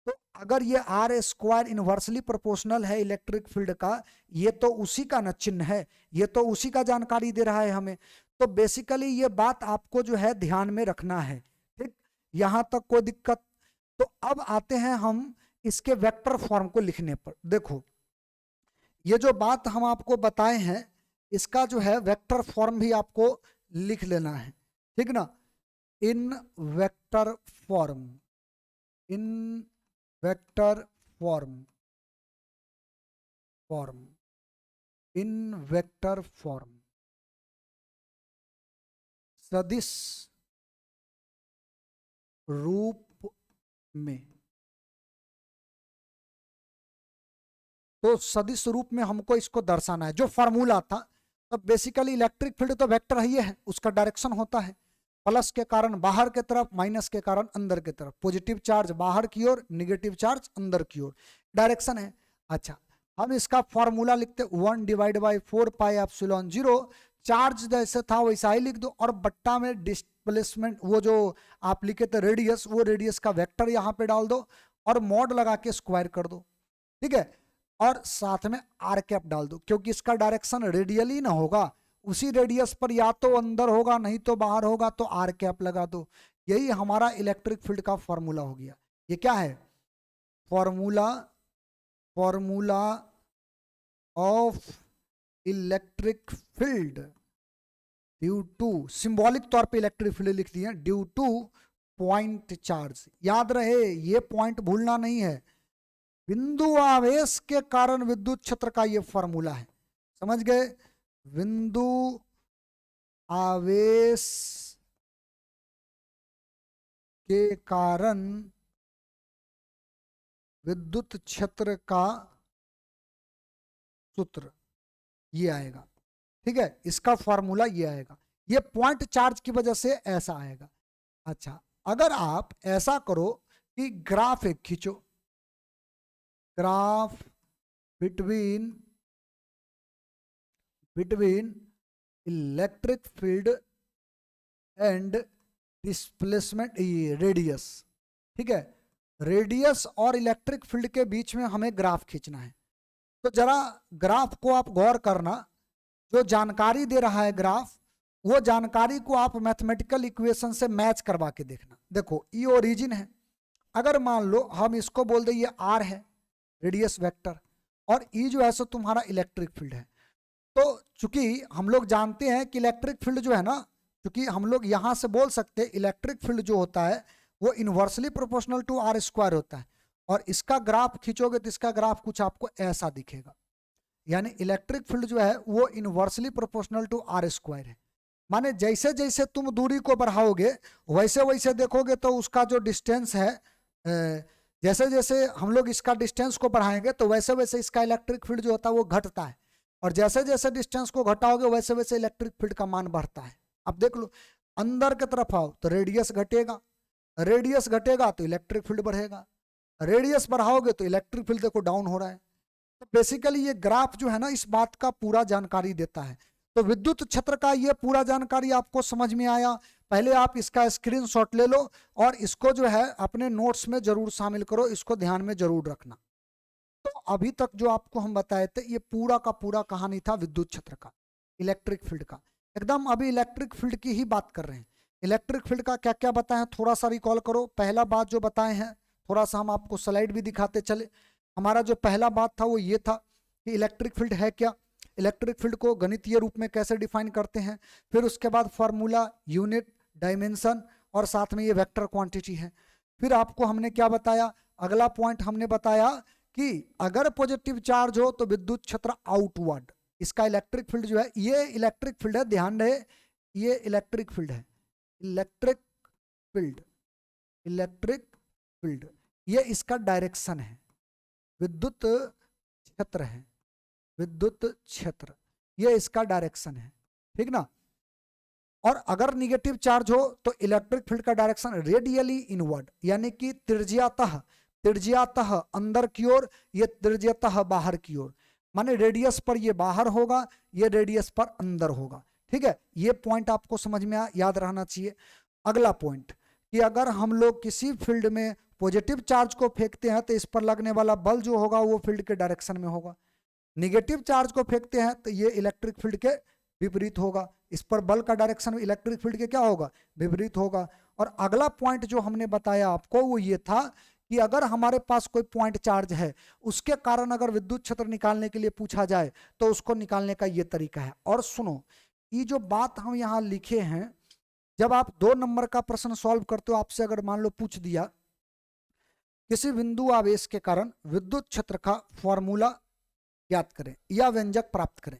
A: तो अगर ये R स्क्वायर इनवर्सली प्रोपोर्शनल है इलेक्ट्रिक फील्ड का, ये तो उसी का न चिन्ह है, ये तो उसी का जानकारी दे रहा है हमें। तो बेसिकली ये बात आपको जो है ध्यान में रखना है, ठीक, यहां तक कोई दिक्कत। तो अब आते हैं हम इसके वेक्टर फॉर्म को लिखने पर। देखो ये जो बात हम आपको बताए हैं इसका जो है वेक्टर फॉर्म भी आपको लिख लेना है, ठीक ना। इन वेक्टर फॉर्म, इन वेक्टर फॉर्म, फॉर्म, इन वेक्टर फॉर्म, सदिश रूप में। तो सदिश रूप में हमको इसको दर्शाना है, जो फॉर्मूला था। तो बेसिकली इलेक्ट्रिक फील्ड तो वेक्टर ही है, उसका डायरेक्शन होता है प्लस के कारण बाहर के तरफ, माइनस के कारण अंदर के तरफ, पॉजिटिव चार्ज बाहर की ओर, निगेटिव चार्ज अंदर की ओर, डायरेक्शन है। अच्छा, हम इसका फॉर्मूला लिखते 1 divide by 4 pi epsilon 0, charge जैसे था वैसा ही लिख दो, और बट्टा में डिस्प्लेसमेंट वो जो आप लिखे थे रेडियस, वो रेडियस का वेक्टर यहाँ पे डाल दो और मॉड लगा के स्क्वायर कर दो, ठीक है। और साथ में आर कैप डाल दो, क्योंकि इसका डायरेक्शन रेडियली ना होगा, उसी रेडियस पर या तो अंदर होगा नहीं तो बाहर होगा, तो आर कैप लगा दो। यही हमारा इलेक्ट्रिक फील्ड का फॉर्मूला हो गया। ये क्या है? Formula formula of electric field due to, symbolic तौर पे इलेक्ट्रिक फील्ड लिख दिए, ड्यू टू पॉइंट चार्ज। याद रहे ये पॉइंट भूलना नहीं है, बिंदु आवेश के कारण विद्युत क्षेत्र का ये फॉर्मूला है, समझ गए? बिंदु आवेश के कारण विद्युत क्षेत्र का सूत्र ये आएगा, ठीक है? इसका फॉर्मूला ये आएगा, ये पॉइंट चार्ज की वजह से ऐसा आएगा। अच्छा, अगर आप ऐसा करो कि ग्राफ एक खींचो, graph between electric field and displacement radius, ठीक है? रेडियस और इलेक्ट्रिक फील्ड के बीच में हमें ग्राफ खींचना है। तो जरा ग्राफ को आप गौर करना, जो जानकारी दे रहा है ग्राफ, वो जानकारी को आप मैथमेटिकल इक्वेशन से मैच करवा के देखना। देखो ये ओरिजिन है, अगर मान लो हम इसको बोल दें ये आर है रेडियस वेक्टर, और ई जो है सो तुम्हारा इलेक्ट्रिक फील्ड है। तो चूंकि हम लोग जानते हैं कि इलेक्ट्रिक फील्ड जो है ना, चूंकि हम लोग यहां से बोल सकते हैं इलेक्ट्रिक फील्ड जो होता है वो inversely proportional to r square होता है, और इसका ग्राफ खींचोगे तो इसका ग्राफ कुछ आपको ऐसा दिखेगा, यानी इलेक्ट्रिक फील्ड जो है वो inversely proportional to r square है। माने जैसे जैसे तुम दूरी को बढ़ाओगे वैसे वैसे देखोगे तो उसका जो डिस्टेंस है, जैसे जैसे हम लोग इसका डिस्टेंस को बढ़ाएंगे तो वैसे वैसे इसका इलेक्ट्रिक फील्ड जो होता है वो घटता है, और जैसे जैसे डिस्टेंस को घटाओगे वैसे वैसे इलेक्ट्रिक फील्ड का मान बढ़ता है। अब देख लो, अंदर की तरफ आओ तो रेडियस घटेगा, रेडियस घटेगा तो इलेक्ट्रिक फील्ड बढ़ेगा, रेडियस बढ़ाओगे तो इलेक्ट्रिक फील्ड देखो डाउन हो रहा है। तो बेसिकली ये ग्राफ जो है ना इस बात का पूरा जानकारी देता है। तो विद्युत क्षेत्र का ये पूरा जानकारी आपको समझ में आया। पहले आप इसका स्क्रीनशॉट ले लो और इसको जो है अपने नोट्स में जरूर शामिल करो, इसको ध्यान में जरूर रखना। तो अभी तक जो आपको हम बताए थे ये पूरा का पूरा कहानी था विद्युत क्षेत्र का, इलेक्ट्रिक फील्ड का। एकदम अभी इलेक्ट्रिक फील्ड की ही बात कर रहे हैं। इलेक्ट्रिक फील्ड का क्या क्या बताए हैं थोड़ा सा रिकॉल करो। पहला बात जो बताए हैं, थोड़ा सा हम आपको स्लाइड भी दिखाते चले। हमारा जो पहला बात था वो ये था कि इलेक्ट्रिक फील्ड है क्या, इलेक्ट्रिक फील्ड को गणितीय रूप में कैसे डिफाइन करते हैं, फिर उसके बाद फॉर्मूला, यूनिट, डायमेंशन और साथ में ये वेक्टर क्वांटिटी है। फिर आपको हमने क्या बताया, अगला पॉइंट हमने बताया कि अगर पॉजिटिव चार्ज हो तो विद्युत क्षेत्र आउटवर्ड, इसका इलेक्ट्रिक फील्ड जो है, ये इलेक्ट्रिक फील्ड है, ध्यान रहे ये इलेक्ट्रिक फील्ड है, इलेक्ट्रिक फील्ड, इलेक्ट्रिक फील्ड, ये इसका डायरेक्शन है, विद्युत क्षेत्र है, विद्युत क्षेत्र ये इसका डायरेक्शन है, ठीक ना। और अगर निगेटिव चार्ज हो तो इलेक्ट्रिक फील्ड का डायरेक्शन रेडियली इनवर्ड, यानी कि त्रिज्यातः, त्रिज्यातः अंदर की ओर, ये त्रिज्यातः बाहर की ओर, माने रेडियस पर ये बाहर होगा, ये रेडियस पर अंदर होगा, ठीक है। ये पॉइंट आपको समझ में याद रहना चाहिए। अगला पॉइंट कि अगर हम लोग किसी फील्ड में पॉजिटिव चार्ज को फेंकते हैं तो इस पर लगने वाला बल जो होगा वो फील्ड के डायरेक्शन में होगा, निगेटिव चार्ज को फेंकते हैं तो ये इलेक्ट्रिक फील्ड के विपरीत होगा, इस पर बल का डायरेक्शन इलेक्ट्रिक फील्ड के क्या होगा, विपरीत होगा। और अगला पॉइंट जो हमने बताया आपको वो ये था कि अगर हमारे पास कोई पॉइंट चार्ज है उसके कारण अगर विद्युत क्षेत्र निकालने के लिए पूछा जाए तो उसको निकालने का ये तरीका है। और सुनो, ये जो बात हम यहाँ लिखे हैं, जब आप 2 नंबर का प्रश्न सॉल्व करते हो, आपसे अगर मान लो पूछ दिया किसी बिंदु आवेश के कारण विद्युत क्षेत्र का फॉर्मूला ज्ञात करें या व्यंजक प्राप्त करें,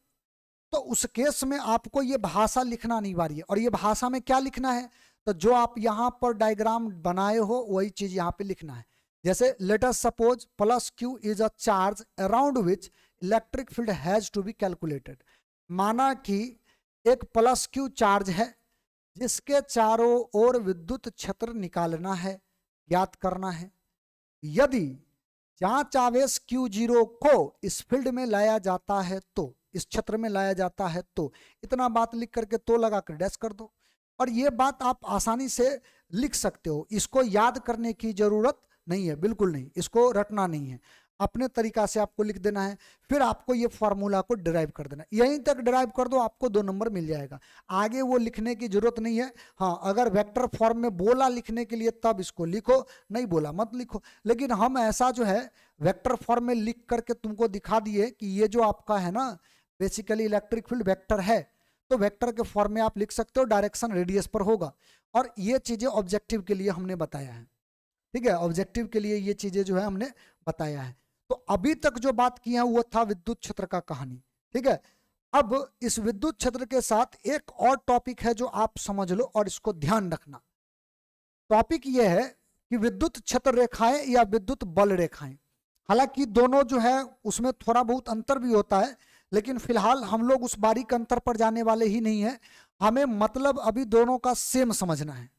A: तो उस केस में आपको ये भाषा लिखना अनिवार्य है। और ये भाषा में क्या लिखना है, तो जो आप यहाँ पर डायग्राम बनाए हो वही चीज यहाँ पे लिखना है। जैसे let us suppose plus q is a charge around which electric field has to be calculated. माना कि एक प्लस क्यू चार्ज है जिसके चारों ओर विद्युत क्षेत्र निकालना है, ज्ञात करना है। यदि जांच आवेश Q0 को इस फील्ड में लाया जाता है तो, इस क्षेत्र में लाया जाता है तो, इतना बात लिख करके तो लगा कर डैश कर दो। और ये बात आप आसानी से लिख सकते हो, इसको याद करने की जरूरत नहीं है, बिल्कुल नहीं, इसको रटना नहीं है। अपने तरीका से आपको लिख देना है, फिर आपको ये फॉर्मूला को डिराइव कर देना है। यहीं तक डिराइव कर दो, आपको 2 नंबर मिल जाएगा, आगे वो लिखने की जरूरत नहीं है। हाँ, अगर वेक्टर फॉर्म में बोला लिखने के लिए तब इसको लिखो, नहीं बोला मत लिखो। लेकिन हम ऐसा जो है वेक्टर फॉर्म में लिख करके तुमको दिखा दिए कि ये जो आपका है ना बेसिकली इलेक्ट्रिक फील्ड वेक्टर है, तो वेक्टर के फॉर्म में आप लिख सकते हो, डायरेक्शन रेडियस पर होगा। और ये चीजें ऑब्जेक्टिव के लिए हमने बताया है, ठीक है, ऑब्जेक्टिव के लिए ये चीजें जो है हमने बताया है। तो अभी तक जो बात की है वो था विद्युत क्षेत्र का कहानी, ठीक है। अब इस विद्युत क्षेत्र के साथ एक और टॉपिक है जो आप समझ लो और इसको ध्यान रखना। टॉपिक ये है कि विद्युत क्षेत्र रेखाएं या विद्युत बल रेखाएं। हालांकि दोनों जो है उसमें थोड़ा बहुत अंतर भी होता है, लेकिन फिलहाल हम लोग उस बारीक अंतर पर जाने वाले ही नहीं है। हमें मतलब अभी दोनों का सेम समझना है,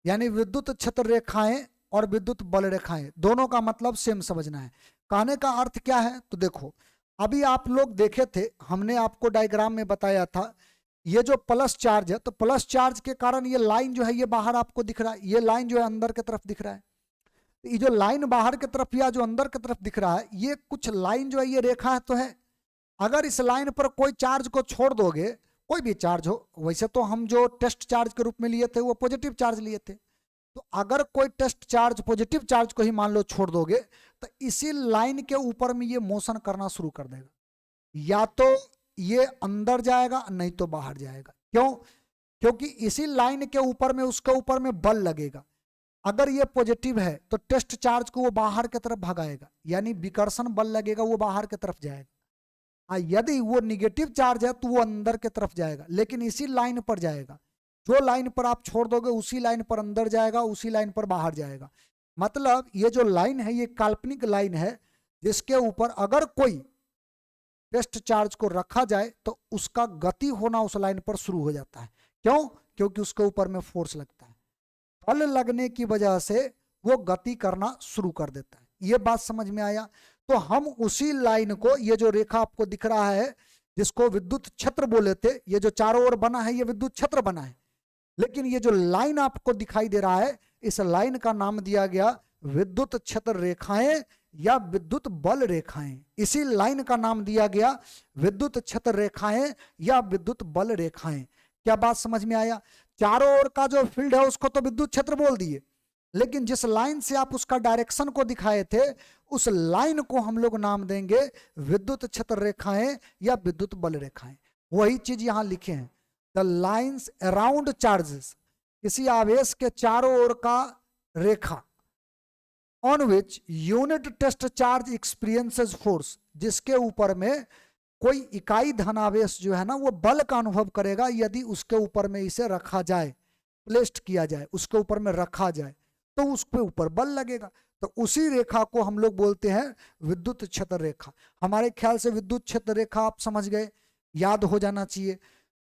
A: यानी विद्युत क्षेत्र रेखाएं और विद्युत बल रेखाएं दोनों का मतलब सेम समझना है। कहने का अर्थ क्या है, तो देखो अभी आप लोग देखे थे, हमने आपको डायग्राम में बताया था, ये जो प्लस चार्ज है, तो प्लस चार्ज के कारण ये लाइन जो है ये बाहर आपको दिख रहा है, ये लाइन जो है अंदर की तरफ दिख रहा है। ये जो लाइन बाहर की तरफ या जो अंदर की तरफ दिख रहा है, ये कुछ लाइन जो है ये रेखा तो है। अगर इस लाइन पर कोई चार्ज को छोड़ दोगे, कोई भी चार्ज हो, वैसे तो हम जो टेस्ट चार्ज के रूप में लिए थे वो पॉजिटिव चार्ज लिए थे, तो अगर कोई टेस्ट चार्ज पॉजिटिव चार्ज को ही मान लो छोड़ दोगे, तो इसी लाइन के ऊपर में ये मोशन करना शुरू कर देगा, या तो ये अंदर जाएगा नहीं तो बाहर जाएगा। क्यों? क्योंकि इसी लाइन के ऊपर में उसके ऊपर में बल लगेगा। अगर ये पॉजिटिव है तो टेस्ट चार्ज को वो बाहर की तरफ भगाएगा, यानी विकर्षण बल लगेगा, वो बाहर की तरफ जाएगा। यदि वो निगेटिव चार्ज है तो वो अंदर की तरफ जाएगा, लेकिन इसी लाइन पर जाएगा। जो लाइन पर आप छोड़ दोगे उसी लाइन पर अंदर जाएगा, उसी लाइन पर बाहर जाएगा। मतलब ये जो लाइन है ये काल्पनिक लाइन है, जिसके ऊपर अगर कोई टेस्ट चार्ज को रखा जाए तो उसका गति होना उस लाइन पर शुरू हो जाता है। क्यों? क्योंकि उसके ऊपर में फोर्स लगता है, बल लगने की वजह से वो गति करना शुरू कर देता है। ये बात समझ में आया? तो हम उसी लाइन को, ये जो रेखा आपको दिख रहा है जिसको विद्युत क्षेत्र बोले थे, ये जो चारों ओर बना है ये विद्युत क्षेत्र बना है, लेकिन ये जो लाइन आपको दिखाई दे रहा है, इस लाइन का नाम दिया गया विद्युत क्षेत्र रेखाएं या विद्युत बल रेखाएं। इसी लाइन का नाम दिया गया विद्युत क्षेत्र रेखाएं या विद्युत बल रेखाएं। क्या बात समझ में आया? चारों ओर का जो फील्ड है उसको तो विद्युत क्षेत्र बोल दिए, लेकिन जिस लाइन से आप उसका डायरेक्शन को दिखाए थे उस लाइन को हम लोग नाम देंगे विद्युत क्षेत्र रेखाएं या विद्युत बल रेखाएं। वही चीज यहां लिखे हैं, द लाइन्स अराउंड चार्जेस, किसी आवेश के चारों ओर का रेखा, on which unit test charge experiences force, जिसके ऊपर में कोई इकाई धनावेश जो है ना वो बल का अनुभव करेगा यदि उसके ऊपर में इसे रखा जाए, प्लेस्ड किया जाए, उसके ऊपर में रखा जाए तो उसके ऊपर बल लगेगा। तो उसी रेखा को हम लोग बोलते हैं विद्युत क्षेत्र रेखा। हमारे ख्याल से विद्युत क्षेत्र रेखा आप समझ गए, याद हो जाना चाहिए।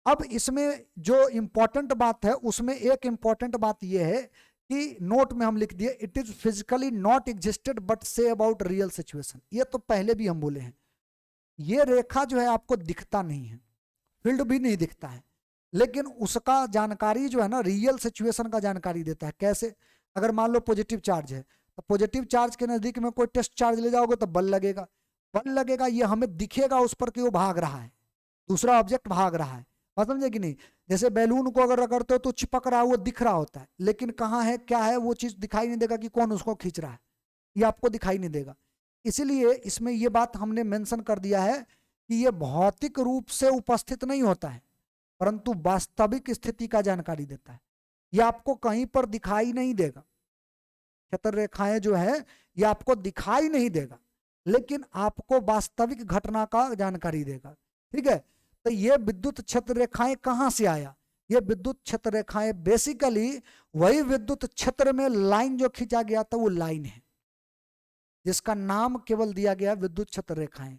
A: अब इसमें जो इंपॉर्टेंट बात है उसमें एक इंपॉर्टेंट बात यह है कि नोट में हम लिख दिए, it is physically not existed but say about real situation. ये तो पहले भी हम बोले हैं, ये रेखा जो है आपको दिखता नहीं है, फील्ड भी नहीं दिखता है, लेकिन उसका जानकारी जो है ना रियल सिचुएशन का जानकारी देता है। कैसे? अगर मान लो पॉजिटिव चार्ज है तो पॉजिटिव चार्ज के नजदीक में कोई टेस्ट चार्ज ले जाओगे तो बल लगेगा, बल लगेगा, ये हमें दिखेगा उस पर कि वो भाग रहा है, दूसरा ऑब्जेक्ट भाग रहा है। बात समझे कि नहीं? जैसे बैलून को अगर रगड़ते हो तो चिपक रहा है, वो दिख रहा होता है, लेकिन कहाँ है क्या है वो चीज दिखाई नहीं देगा कि कौन उसको खींच रहा है, ये आपको दिखाई नहीं देगा। इसीलिए इसमें ये बात हमने मेंशन कर दिया है कि ये भौतिक रूप से उपस्थित नहीं होता है, परंतु वास्तविक स्थिति का जानकारी देता है। ये आपको कहीं पर दिखाई नहीं देगा, क्षेत्र रेखाएं जो है ये आपको दिखाई नहीं देगा, लेकिन आपको वास्तविक घटना का जानकारी देगा। ठीक है, तो ये विद्युत क्षेत्र रेखाएं कहां से आया? ये विद्युत क्षेत्र रेखाएं बेसिकली वही विद्युत क्षेत्र में लाइन जो खींचा गया था वो लाइन है, जिसका नाम केवल दिया गया विद्युत क्षेत्र रेखाएं।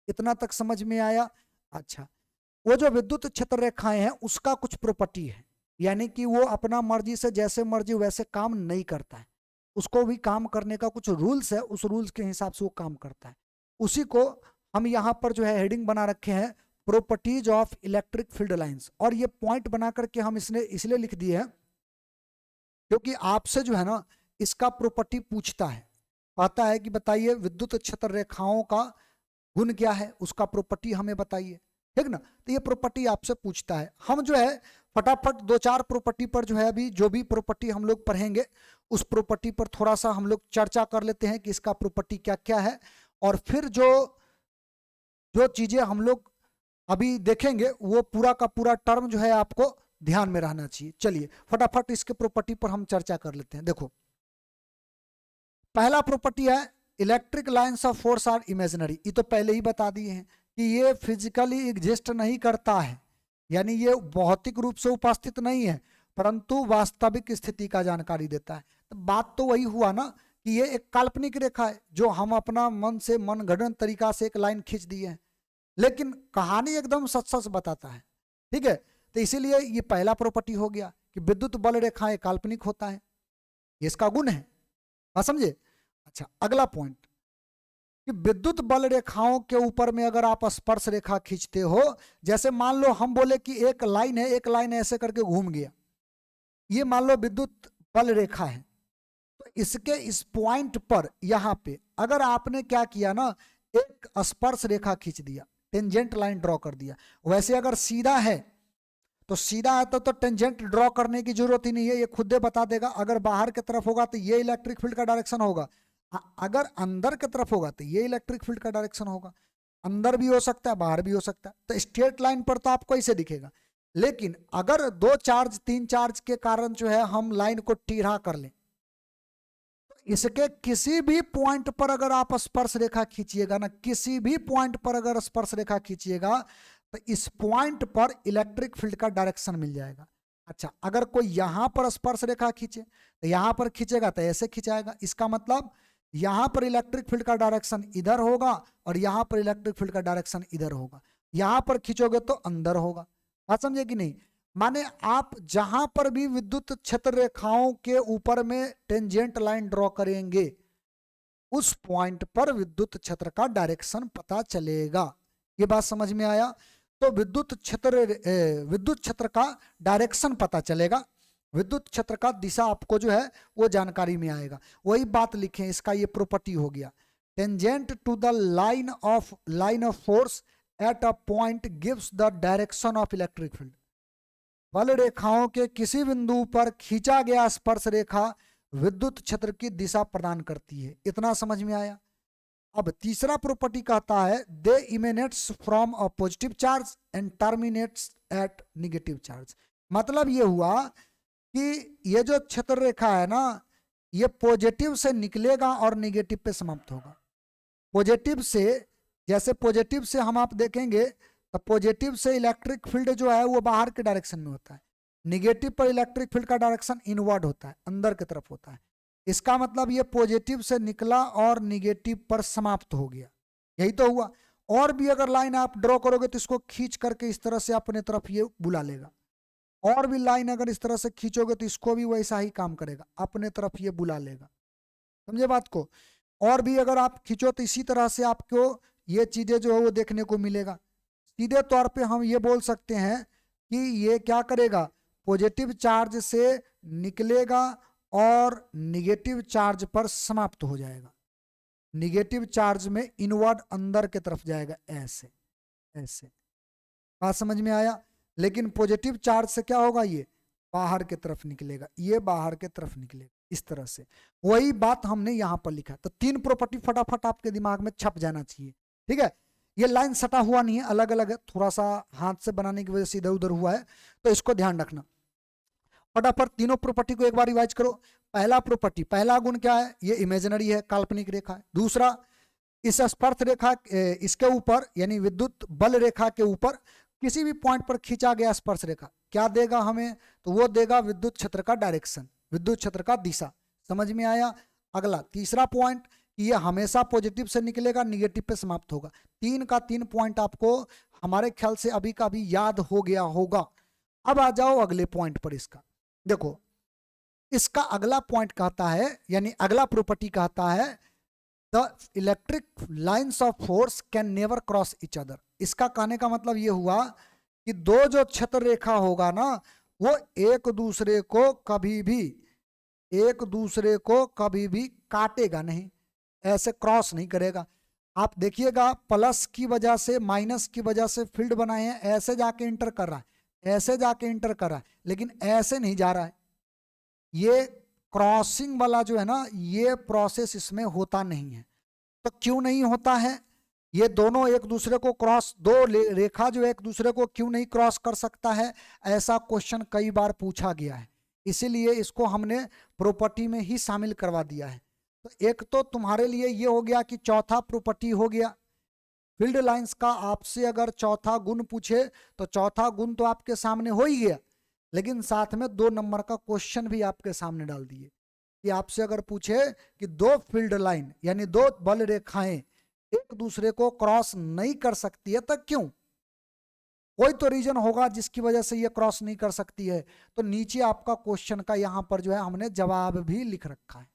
A: इतना तक समझ में आया? अच्छा, वो जो विद्युत क्षेत्र रेखाएं हैं उसका कुछ प्रॉपर्टी है, यानी कि वो अपना मर्जी से जैसे मर्जी वैसे काम नहीं करता है, उसको भी काम करने का कुछ रूल्स है, उस रूल्स के हिसाब से वो काम करता है। उसी को हम यहाँ पर जो है हेडिंग बना रखे हैं properties of electric field lines, और ये पॉइंट बना करके हम इसलिए लिख दिए हैं क्योंकि आपसे जो है ना इसका प्रॉपर्टी पूछता है, कहता है कि बताइए विद्युत क्षेत्र रेखाओं का गुण क्या है, उसका प्रॉपर्टी हमें बताइए, ठीक ना। तो ये प्रॉपर्टी आपसे पूछता है। हम जो है फटाफट 2-4 प्रॉपर्टी पर जो है अभी जो भी प्रॉपर्टी हम लोग पढ़ेंगे उस प्रॉपर्टी पर थोड़ा सा हम लोग चर्चा कर लेते हैं कि इसका प्रॉपर्टी क्या क्या है, और फिर जो जो चीजें हम लोग अभी देखेंगे वो पूरा का पूरा टर्म जो है आपको ध्यान में रहना चाहिए। चलिए फटाफट इसके प्रॉपर्टी पर हम चर्चा कर लेते हैं। देखो पहला प्रॉपर्टी है electric lines of force are imaginary. ये तो पहले ही बता दिए हैं कि ये फिजिकली एग्जिस्ट नहीं करता है, यानी ये भौतिक रूप से उपस्थित नहीं है, परंतु वास्तविक स्थिति का जानकारी देता है। तो बात तो वही हुआ ना कि ये एक काल्पनिक रेखा है जो हम अपना मन से मनगढ़ंत तरीका से एक लाइन खींच दिए हैं, लेकिन कहानी एकदम सच सच बताता है, ठीक है। तो इसीलिए ये पहला प्रॉपर्टी हो गया कि विद्युत बल रेखाएं काल्पनिक होता है, ये इसका गुण है, बात समझे। अच्छा अगला पॉइंट कि विद्युत बल रेखाओं के ऊपर में अगर आप स्पर्श रेखा खींचते हो, जैसे मान लो हम बोले कि एक लाइन है, एक लाइन ऐसे करके घूम गया, ये मान लो विद्युत बल रेखा है, तो इसके इस पॉइंट पर यहां पे अगर आपने क्या किया ना, एक स्पर्श रेखा खींच दिया, टेंजेंट लाइन ड्रॉ कर दिया। वैसे अगर सीधा है तो सीधा है तो टेंजेंट ड्रॉ करने की जरूरत ही नहीं है, ये खुद ही बता देगा। अगर बाहर की तरफ होगा तो ये इलेक्ट्रिक फील्ड का डायरेक्शन होगा, अगर अंदर की तरफ होगा तो ये इलेक्ट्रिक फील्ड का डायरेक्शन होगा। अंदर भी हो सकता है बाहर भी हो सकता है, तो स्ट्रेट लाइन पर तो आपको ऐसे दिखेगा। लेकिन अगर 2 चार्ज 3 चार्ज के कारण जो है हम लाइन को टेढ़ा कर लें, इसके किसी भी पॉइंट पर अगर आप स्पर्श रेखा खींचिएगा ना, किसी भी पॉइंट पर अगर स्पर्श रेखा खींचिएगा तो इस पॉइंट पर इलेक्ट्रिक फील्ड का डायरेक्शन मिल जाएगा। अच्छा अगर कोई यहां पर स्पर्श रेखा खींचे तो यहां पर खींचेगा तो ऐसे खिंचाएगा, इसका मतलब यहां पर इलेक्ट्रिक फील्ड का डायरेक्शन इधर होगा और यहां पर इलेक्ट्रिक फील्ड का डायरेक्शन इधर होगा। यहां पर खींचोगे तो अंदर होगा, बात समझे कि नहीं। माने आप जहां पर भी विद्युत क्षेत्र रेखाओं के ऊपर में टेंजेंट लाइन ड्रॉ करेंगे उस पॉइंट पर विद्युत क्षेत्र का डायरेक्शन पता चलेगा। ये बात समझ में आया। तो विद्युत क्षेत्र का डायरेक्शन पता चलेगा, विद्युत क्षेत्र का दिशा आपको जो है वो जानकारी में आएगा। वही बात लिखें, इसका ये प्रॉपर्टी हो गया, tangent to the line of force at a point gives the direction of electric field. बल रेखाओं के किसी बिंदु पर खींचा गया स्पर्श रेखा विद्युत क्षेत्र की दिशा प्रदान करती है। इतना समझ में आया। अब तीसरा प्रॉपर्टी कहता है they emanates from a positive charge and terminates at negative charge. मतलब ये हुआ कि ये जो क्षेत्र रेखा है ना, ये पॉजिटिव से निकलेगा और निगेटिव पे समाप्त होगा। पॉजिटिव से, जैसे पॉजिटिव से हम आप देखेंगे तो पॉजिटिव से इलेक्ट्रिक फील्ड जो है वो बाहर के डायरेक्शन में होता है, निगेटिव पर इलेक्ट्रिक फील्ड का डायरेक्शन इनवर्ड होता है, अंदर की तरफ होता है। इसका मतलब ये पॉजिटिव से निकला और निगेटिव पर समाप्त हो गया, यही तो हुआ। और भी अगर लाइन आप ड्रॉ करोगे तो इसको खींच करके इस तरह से अपने तरफ ये बुला लेगा, और भी लाइन अगर इस तरह से खींचोगे तो इसको भी वैसा ही काम करेगा, अपने तरफ ये बुला लेगा, समझे बात को। और भी अगर आप खींचो तो इसी तरह से आपको ये चीजें जो है वो देखने को मिलेगा। सीधे तौर पे हम ये बोल सकते हैं कि ये क्या करेगा, पॉजिटिव चार्ज से निकलेगा और निगेटिव चार्ज पर समाप्त हो जाएगा, निगेटिव चार्ज में इनवर्ड अंदर की तरफ जाएगा, ऐसे ऐसे, बात समझ में आया। लेकिन पॉजिटिव चार्ज से क्या होगा, ये बाहर की तरफ निकलेगा, ये बाहर की तरफ निकलेगा, इस तरह से। वही बात हमने यहां पर लिखा। तो 3 प्रॉपर्टी फटाफट आपके दिमाग में छप जाना चाहिए, ठीक है। ये लाइन सटा हुआ नहीं है, अलग अलग है, थोड़ा सा हाथ से बनाने की वजह से इधर उधर हुआ है, तो इसको ध्यान रखना। फटाफट तीनों प्रॉपर्टी को एक बार रिवाइज करो। पहला प्रॉपर्टी, पहला गुण क्या है, ये इमेजिनरी है, काल्पनिक रेखा है। दूसरा, इस स्पर्श रेखा इसके ऊपर यानी विद्युत बल रेखा के ऊपर किसी भी पॉइंट पर खींचा गया स्पर्श रेखा क्या देगा हमें, तो वो देगा विद्युत क्षेत्र का डायरेक्शन, विद्युत क्षेत्र का दिशा। समझ में आया। अगला तीसरा पॉइंट, ये हमेशा पॉजिटिव से निकलेगा, निगेटिव पे समाप्त होगा। 3 का 3 पॉइंट आपको हमारे ख्याल से अभी का भी याद हो गया होगा। अब आ जाओ अगले पॉइंट पर। इसका देखो, इसका अगला पॉइंट कहता है, यानी अगला प्रॉपर्टी कहता है the electric lines of force can never cross each other. इसका कहने का मतलब ये हुआ कि दो जो क्षेत्र रेखा होगा ना, वो एक दूसरे को कभी भी काटेगा नहीं, ऐसे क्रॉस नहीं करेगा। आप देखिएगा प्लस की वजह से माइनस की वजह से फील्ड बनाए हैं, ऐसे जाके इंटर कर रहा है, ऐसे जाके इंटर कर रहा है, लेकिन ऐसे नहीं जा रहा है। ये क्रॉसिंग वाला जो है ना, ये प्रोसेस इसमें होता नहीं है। तो क्यों नहीं होता है? ये दोनों एक दूसरे को क्रॉस, दो रेखा जो एक दूसरे को क्यों नहीं क्रॉस कर सकता है, ऐसा क्वेश्चन कई बार पूछा गया है, इसीलिए इसको हमने प्रॉपर्टी में ही शामिल करवा दिया है। तो एक तो तुम्हारे लिए ये हो गया कि चौथा प्रॉपर्टी हो गया। फील्ड लाइंस का आपसे अगर चौथा गुण पूछे तो चौथा गुण तो आपके सामने हो ही गया, लेकिन साथ में 2 नंबर का क्वेश्चन भी आपके सामने डाल दिए कि आपसे अगर पूछे कि 2 फील्ड लाइन यानी 2 बल रेखाएं एक दूसरे को क्रॉस नहीं कर सकती है, तो क्यों? कोई तो रीजन होगा जिसकी वजह से ये क्रॉस नहीं कर सकती है। तो नीचे आपका क्वेश्चन का यहां पर जो है हमने जवाब भी लिख रखा है,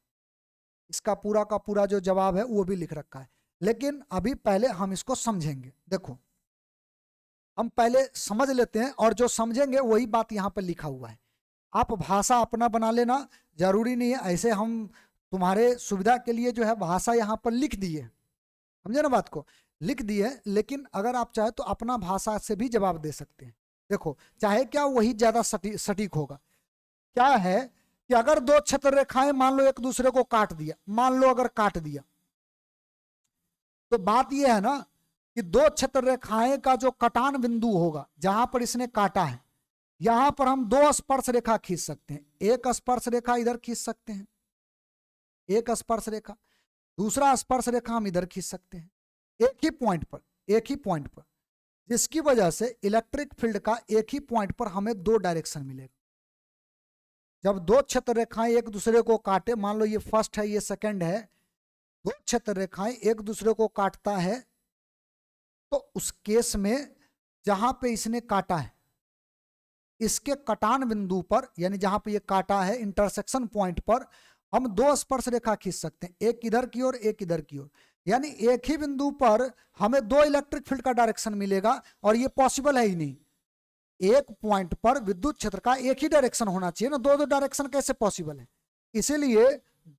A: इसका पूरा का पूरा जो जवाब है वो भी लिख रखा है। लेकिन अभी पहले हम इसको समझेंगे। देखो, हम पहले समझ लेते हैं और जो समझेंगे वही बात यहां पर लिखा हुआ है। आप भाषा अपना बना लेना, जरूरी नहीं है ऐसे, हम तुम्हारे सुविधा के लिए जो है भाषा यहां पर लिख दिए, समझे ना बात को, लिख दिए। लेकिन अगर आप चाहे तो अपना भाषा से भी जवाब दे सकते हैं। देखो, चाहे क्या वही ज्यादा सटीक होगा। क्या है कि अगर 2 छत्र रेखाएं मान लो एक दूसरे को काट दिया, मान लो अगर काट दिया, तो बात यह है ना कि 2 छत्र रेखाएं का जो कटान बिंदु होगा जहां पर इसने काटा है, यहां पर हम 2 स्पर्श रेखा खींच सकते हैं। एक स्पर्श रेखा इधर खींच सकते हैं, एक स्पर्श रेखा, दूसरा स्पर्श रेखा हम इधर खींच सकते हैं, एक ही पॉइंट पर, एक ही पॉइंट पर, जिसकी वजह से इलेक्ट्रिक फील्ड का एक ही पॉइंट पर हमें 2 डायरेक्शन मिलेगा। जब 2 छत्र रेखाएं एक दूसरे को काटे, मान लो ये फर्स्ट है ये सेकंड है, 2 छत्र रेखाएं एक दूसरे को काटता है, तो उस केस में जहां पे इसने काटा है, इसके कटान बिंदु पर यानी जहां पे ये काटा है इंटरसेक्शन पॉइंट पर हम 2 स्पर्श रेखा खींच सकते हैं, एक इधर की ओर एक इधर की ओर। यानी एक ही बिंदु पर हमें 2 इलेक्ट्रिक फील्ड का डायरेक्शन मिलेगा, और ये पॉसिबल है ही नहीं। एक पॉइंट पर विद्युत क्षेत्र का एक ही डायरेक्शन होना चाहिए ना, 2 डायरेक्शन कैसे पॉसिबल है? इसीलिए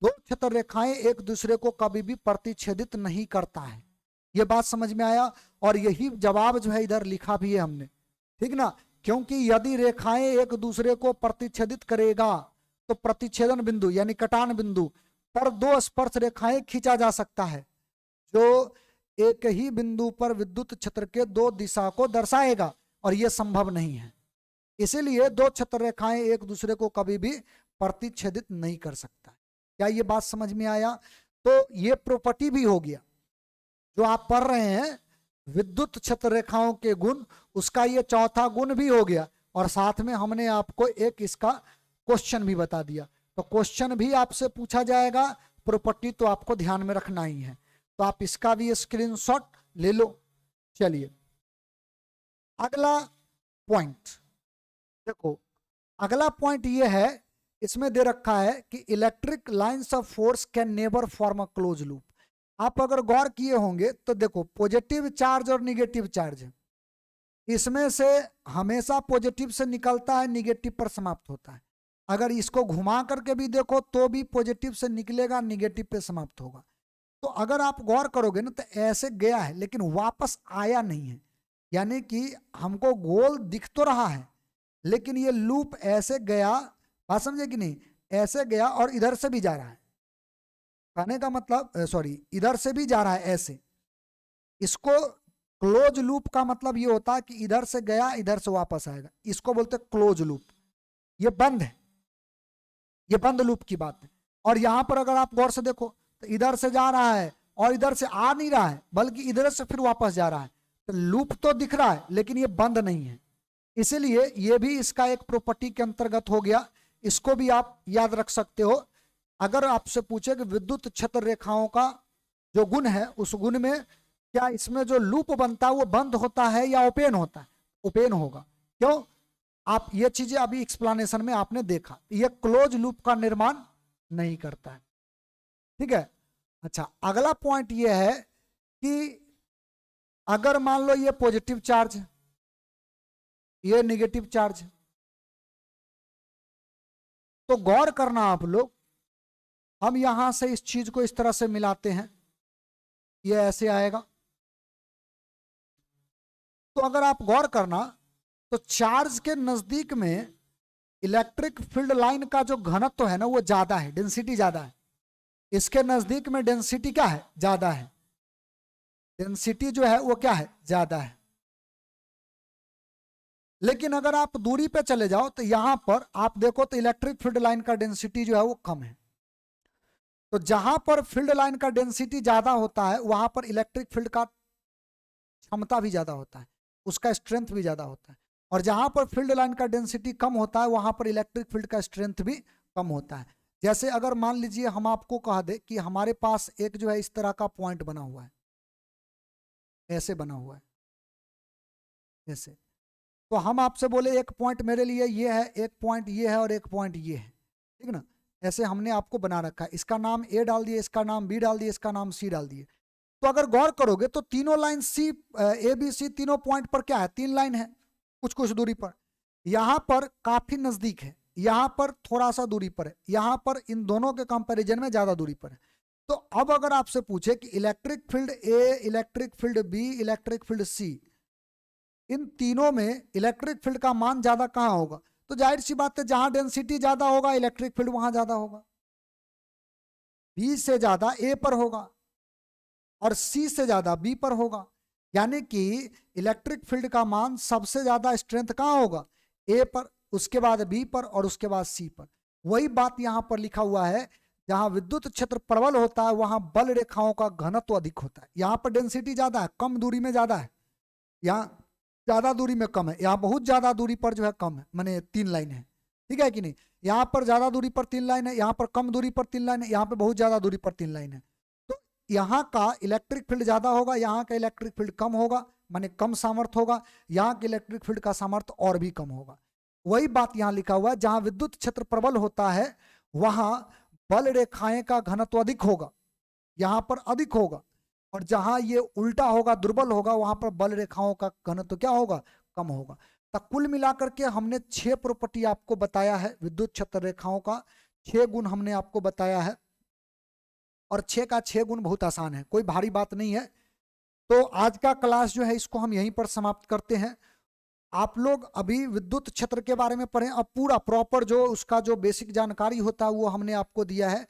A: 2 छत्र रेखाएं एक दूसरे को कभी भी प्रतिच्छेदित नहीं करता है। ये बात समझ में आया? और यही जवाब जो है इधर लिखा भी है हमने, ठीक ना? क्योंकि यदि रेखाएं एक दूसरे को प्रतिच्छेदित करेगा तो प्रतिच्छेदन बिंदु यानी कटान बिंदु पर 2 स्पर्श रेखाएं खींचा जा सकता है, जो एक ही बिंदु पर विद्युत क्षेत्र के 2 दिशा को दर्शाएगा, और यह संभव नहीं है। इसीलिए 2 छत्र रेखाएं एक दूसरे को कभी भी प्रतिच्छेदित नहीं कर सकता। क्या ये बात समझ में आया? तो ये प्रॉपर्टी भी हो गया जो आप पढ़ रहे हैं, विद्युत छत्र रेखाओं के गुण, उसका ये चौथा गुण भी हो गया, और साथ में हमने आपको एक इसका क्वेश्चन भी बता दिया। तो क्वेश्चन भी आपसे पूछा जाएगा, प्रॉपर्टी तो आपको ध्यान में रखना ही है, तो आप इसका भी स्क्रीनशॉट ले लो। चलिए अगला पॉइंट देखो, अगला पॉइंट ये है, इसमें दे रखा है कि electric lines of force can never form a close loop. आप अगर गौर किए होंगे तो देखो, पॉजिटिव चार्ज और निगेटिव चार्ज, इसमें से हमेशा पॉजिटिव से निकलता है, निगेटिव पर समाप्त होता है। अगर इसको घुमा करके भी देखो तो भी पॉजिटिव से निकलेगा, निगेटिव पे समाप्त होगा। तो अगर आप गौर करोगे ना, तो ऐसे गया है लेकिन वापस आया नहीं है, यानी कि हमको गोल दिख तो रहा है लेकिन ये लूप ऐसे गया, बात समझे कि नहीं, ऐसे गया और इधर से भी जा रहा है। कहने का मतलब सॉरी, इधर से भी जा रहा है ऐसे। इसको क्लोज लूप का मतलब ये होता है कि इधर से गया इधर से वापस आएगा, इसको बोलते हैं क्लोज लूप। ये बंद है, ये बंद लूप की बात है। और यहां पर अगर आप गौर से देखो तो इधर से जा रहा है और इधर से आ नहीं रहा है, बल्कि इधर से फिर वापस जा रहा है। तो लूप तो दिख रहा है लेकिन ये बंद नहीं है, इसीलिए ये भी इसका एक प्रॉपर्टी के अंतर्गत हो गया। इसको भी आप याद रख सकते हो। अगर आपसे पूछे कि विद्युत क्षेत्र रेखाओं का जो गुण है, उस गुण में क्या इसमें जो लूप बनता है वो बंद होता है या ओपन होता है? ओपन होगा। क्यों? आप ये चीजें अभी एक्सप्लेनेशन में आपने देखा, ये क्लोज लूप का निर्माण नहीं करता है। ठीक है। अच्छा, अगला पॉइंट ये है कि अगर मान लो ये पॉजिटिव चार्ज है, ये नेगेटिव चार्ज है, तो गौर करना आप लोग, हम यहां से इस चीज को इस तरह से मिलाते हैं, ये ऐसे आएगा। तो अगर आप गौर करना तो चार्ज के नजदीक में इलेक्ट्रिक फील्ड लाइन का जो घनत्व है ना वो ज्यादा है, डेंसिटी ज्यादा है। इसके नजदीक में डेंसिटी क्या है, ज्यादा है। डेंसिटी जो है वो क्या है, ज्यादा है। लेकिन अगर आप दूरी पे चले जाओ तो यहां पर आप देखो तो इलेक्ट्रिक फील्ड लाइन का डेंसिटी जो है वो कम है। तो जहां पर फील्ड लाइन का डेंसिटी ज्यादा होता है वहां पर इलेक्ट्रिक फील्ड का क्षमता भी ज्यादा होता है, उसका स्ट्रेंथ भी ज्यादा होता है। और जहां पर फील्ड लाइन का डेंसिटी कम होता है वहां पर इलेक्ट्रिक फील्ड का स्ट्रेंथ भी कम होता है। जैसे अगर मान लीजिए हम आपको कह दे कि हमारे पास एक जो है इस तरह का पॉइंट बना हुआ है, ऐसे बना हुआ है ऐसे। तो हम आपसे बोले एक पॉइंट मेरे लिए ये है, एक पॉइंट ये है और एक पॉइंट ये है, ठीक ना। ऐसे हमने आपको बना रखा है, इसका नाम ए डाल दिए, इसका नाम बी डाल दिए, इसका नाम सी डाल दिए। तो अगर गौर करोगे तो तीनों line C A B C तीनों पॉइंट पर क्या है, 3 लाइन है कुछ कुछ दूरी पर। यहां पर काफी नजदीक है, यहां पर थोड़ा सा दूरी पर है, यहां पर इन दोनों के कंपैरिजन में ज्यादा दूरी पर है। तो अब अगर आपसे पूछे कि electric field A, electric field B, electric field C, इन तीनों में इलेक्ट्रिक फील्ड का मान ज्यादा कहां होगा, तो जाहिर सी बात है जहां डेंसिटी ज्यादा होगा इलेक्ट्रिक फील्ड वहां ज्यादा होगा। बी से ज्यादा ए पर होगा और सी से ज्यादा बी पर होगा। यानी कि इलेक्ट्रिक फील्ड का मान सबसे ज्यादा स्ट्रेंथ कहां होगा, ए पर, उसके बाद बी पर और उसके बाद सी पर। वही बात यहां पर लिखा हुआ है, जहां विद्युत क्षेत्र प्रबल होता है वहां बल रेखाओं का घनत्व अधिक होता है। यहां पर डेंसिटी ज्यादा है, कम दूरी में ज्यादा है, यहाँ ज्यादा दूरी में कम है, यहाँ बहुत ज्यादा दूरी पर जो है कम है, माने 3 लाइन है, ठीक है कि नहीं। यहाँ पर ज्यादा दूरी पर 3 लाइन है, यहाँ पर कम दूरी पर 3 लाइन है, यहाँ पर बहुत ज्यादा दूरी पर 3 लाइन है। तो यहाँ का इलेक्ट्रिक फील्ड ज्यादा होगा, यहाँ का इलेक्ट्रिक फील्ड कम होगा, माने कम सामर्थ्य होगा, यहाँ के इलेक्ट्रिक फील्ड का सामर्थ्य और भी कम होगा। वही बात यहाँ लिखा हुआ है, जहां विद्युत क्षेत्र प्रबल होता है वहां बल रेखाएं का घनत्व अधिक होगा, यहाँ पर अधिक होगा। और जहां ये उल्टा होगा, दुर्बल होगा, वहां पर बल रेखाओं का घनत्व क्या होगा, कम होगा। तो कुल मिलाकर के हमने 6 प्रॉपर्टी आपको बताया है विद्युत क्षेत्र रेखाओं का, 6 गुण हमने आपको बताया है। और 6 का 6 गुण बहुत आसान है, कोई भारी बात नहीं है। तो आज का क्लास जो है इसको हम यहीं पर समाप्त करते हैं। आप लोग अभी विद्युत क्षेत्र के बारे में पढ़ें, अब पूरा प्रॉपर जो उसका जो बेसिक जानकारी होता है वो हमने आपको दिया है।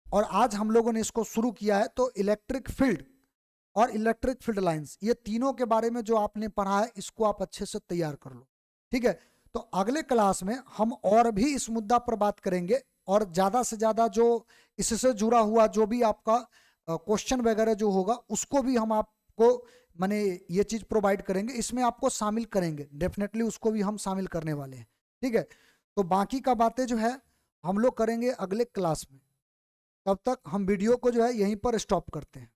A: और आज हम लोगों ने इसको शुरू किया है, तो इलेक्ट्रिक फील्ड और इलेक्ट्रिक फील्ड लाइंस, ये तीनों के बारे में जो आपने पढ़ा है इसको आप अच्छे से तैयार कर लो, ठीक है। तो अगले क्लास में हम और भी इस मुद्दा पर बात करेंगे, और ज़्यादा से ज़्यादा जो इससे जुड़ा हुआ जो भी आपका क्वेश्चन वगैरह जो होगा उसको भी हम आपको माने ये चीज़ प्रोवाइड करेंगे, इसमें आपको शामिल करेंगे, डेफिनेटली उसको भी हम शामिल करने वाले हैं, ठीक है। तो बाकी का बातें जो है हम लोग करेंगे अगले क्लास में। तब तक हम वीडियो को जो है यहीं पर स्टॉप करते हैं।